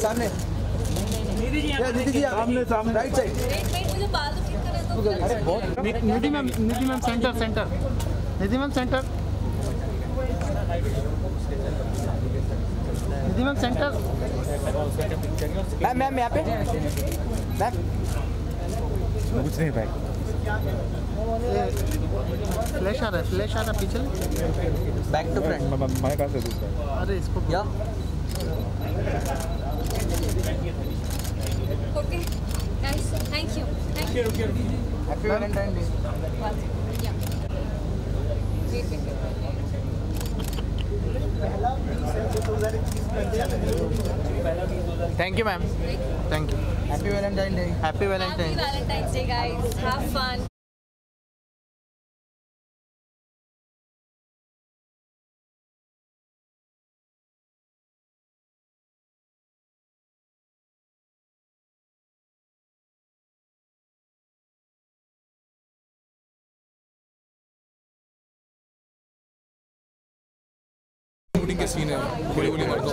सामने दीदी जी सामने राइट साइड। मुझे बाल तो ठीक करना तो निधि मैम सेंटर निधि मैम सेंटर मैम यहाँ पे मैम कुछ नहीं भाई। फ्लैश आ रहा है पीछे बैक टू फ्रंट। मैं कहाँ से दूसरा? अरे इसको या okay guys, thank you. Happy Valentine day. Thank you ma'am, thank you. Happy Valentine day. Happy Valentine's Day guys, have fun। के सीन है, गोली गोली मार दो।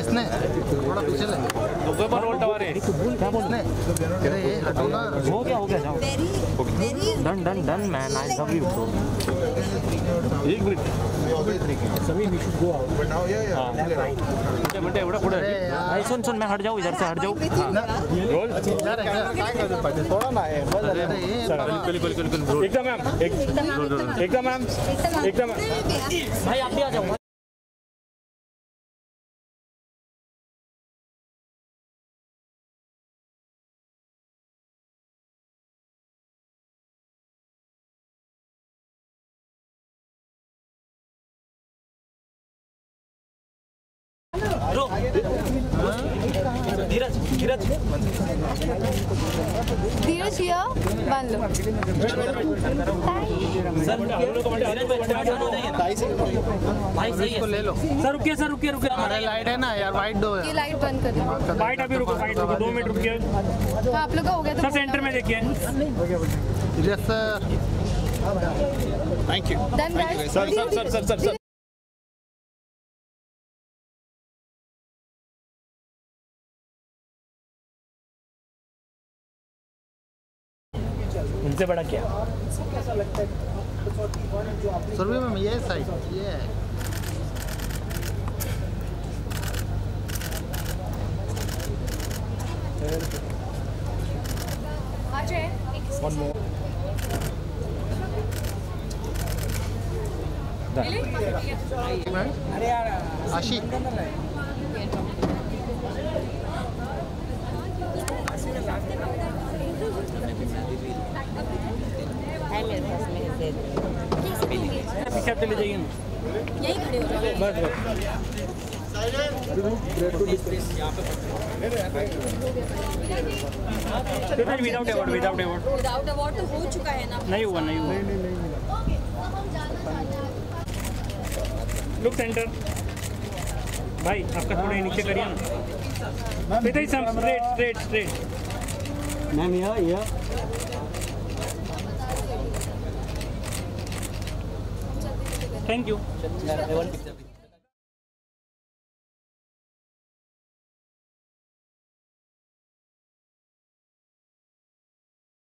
इसने थोड़ा पीछे ले लोगों पर रोल टवर है क्या बोलने अरे ये हटो ना हो गया जाओ done done done man I love you bro एक मिनट सभी we should go out but now बेटे एवढा पुढे नाही सुन मैं हट जाऊं इधर से हट जाऊं रोल थोड़ा ना है एकदम मैम एकदम भाई आप भी आ जाओ धीरज भैया बांध लो भाई इसको ले लो सर रुकिए हमारा लाइट है ना यार वाइट दो ये लाइट बंद कर दो वाइट अभी रुको 2 मिनट रुकिए हाँ आप लोग का हो गया सर सेंटर में देखिए yes sir thank you sir उनसे बड़ा क्या कैसा लगता है सुरभि मैम ये साइड ये वन मोर अरे यार आशी पीछे चले जाइए यही खड़े हो जाओ बस विदाउट अवार्ड विदाउट अवार्ड तो हो चुका है ना नहीं हुआ लुक सेंटर भाई आपका थोड़ा नीचे करिए ना स्ट्रेट मैम ये थैंक यू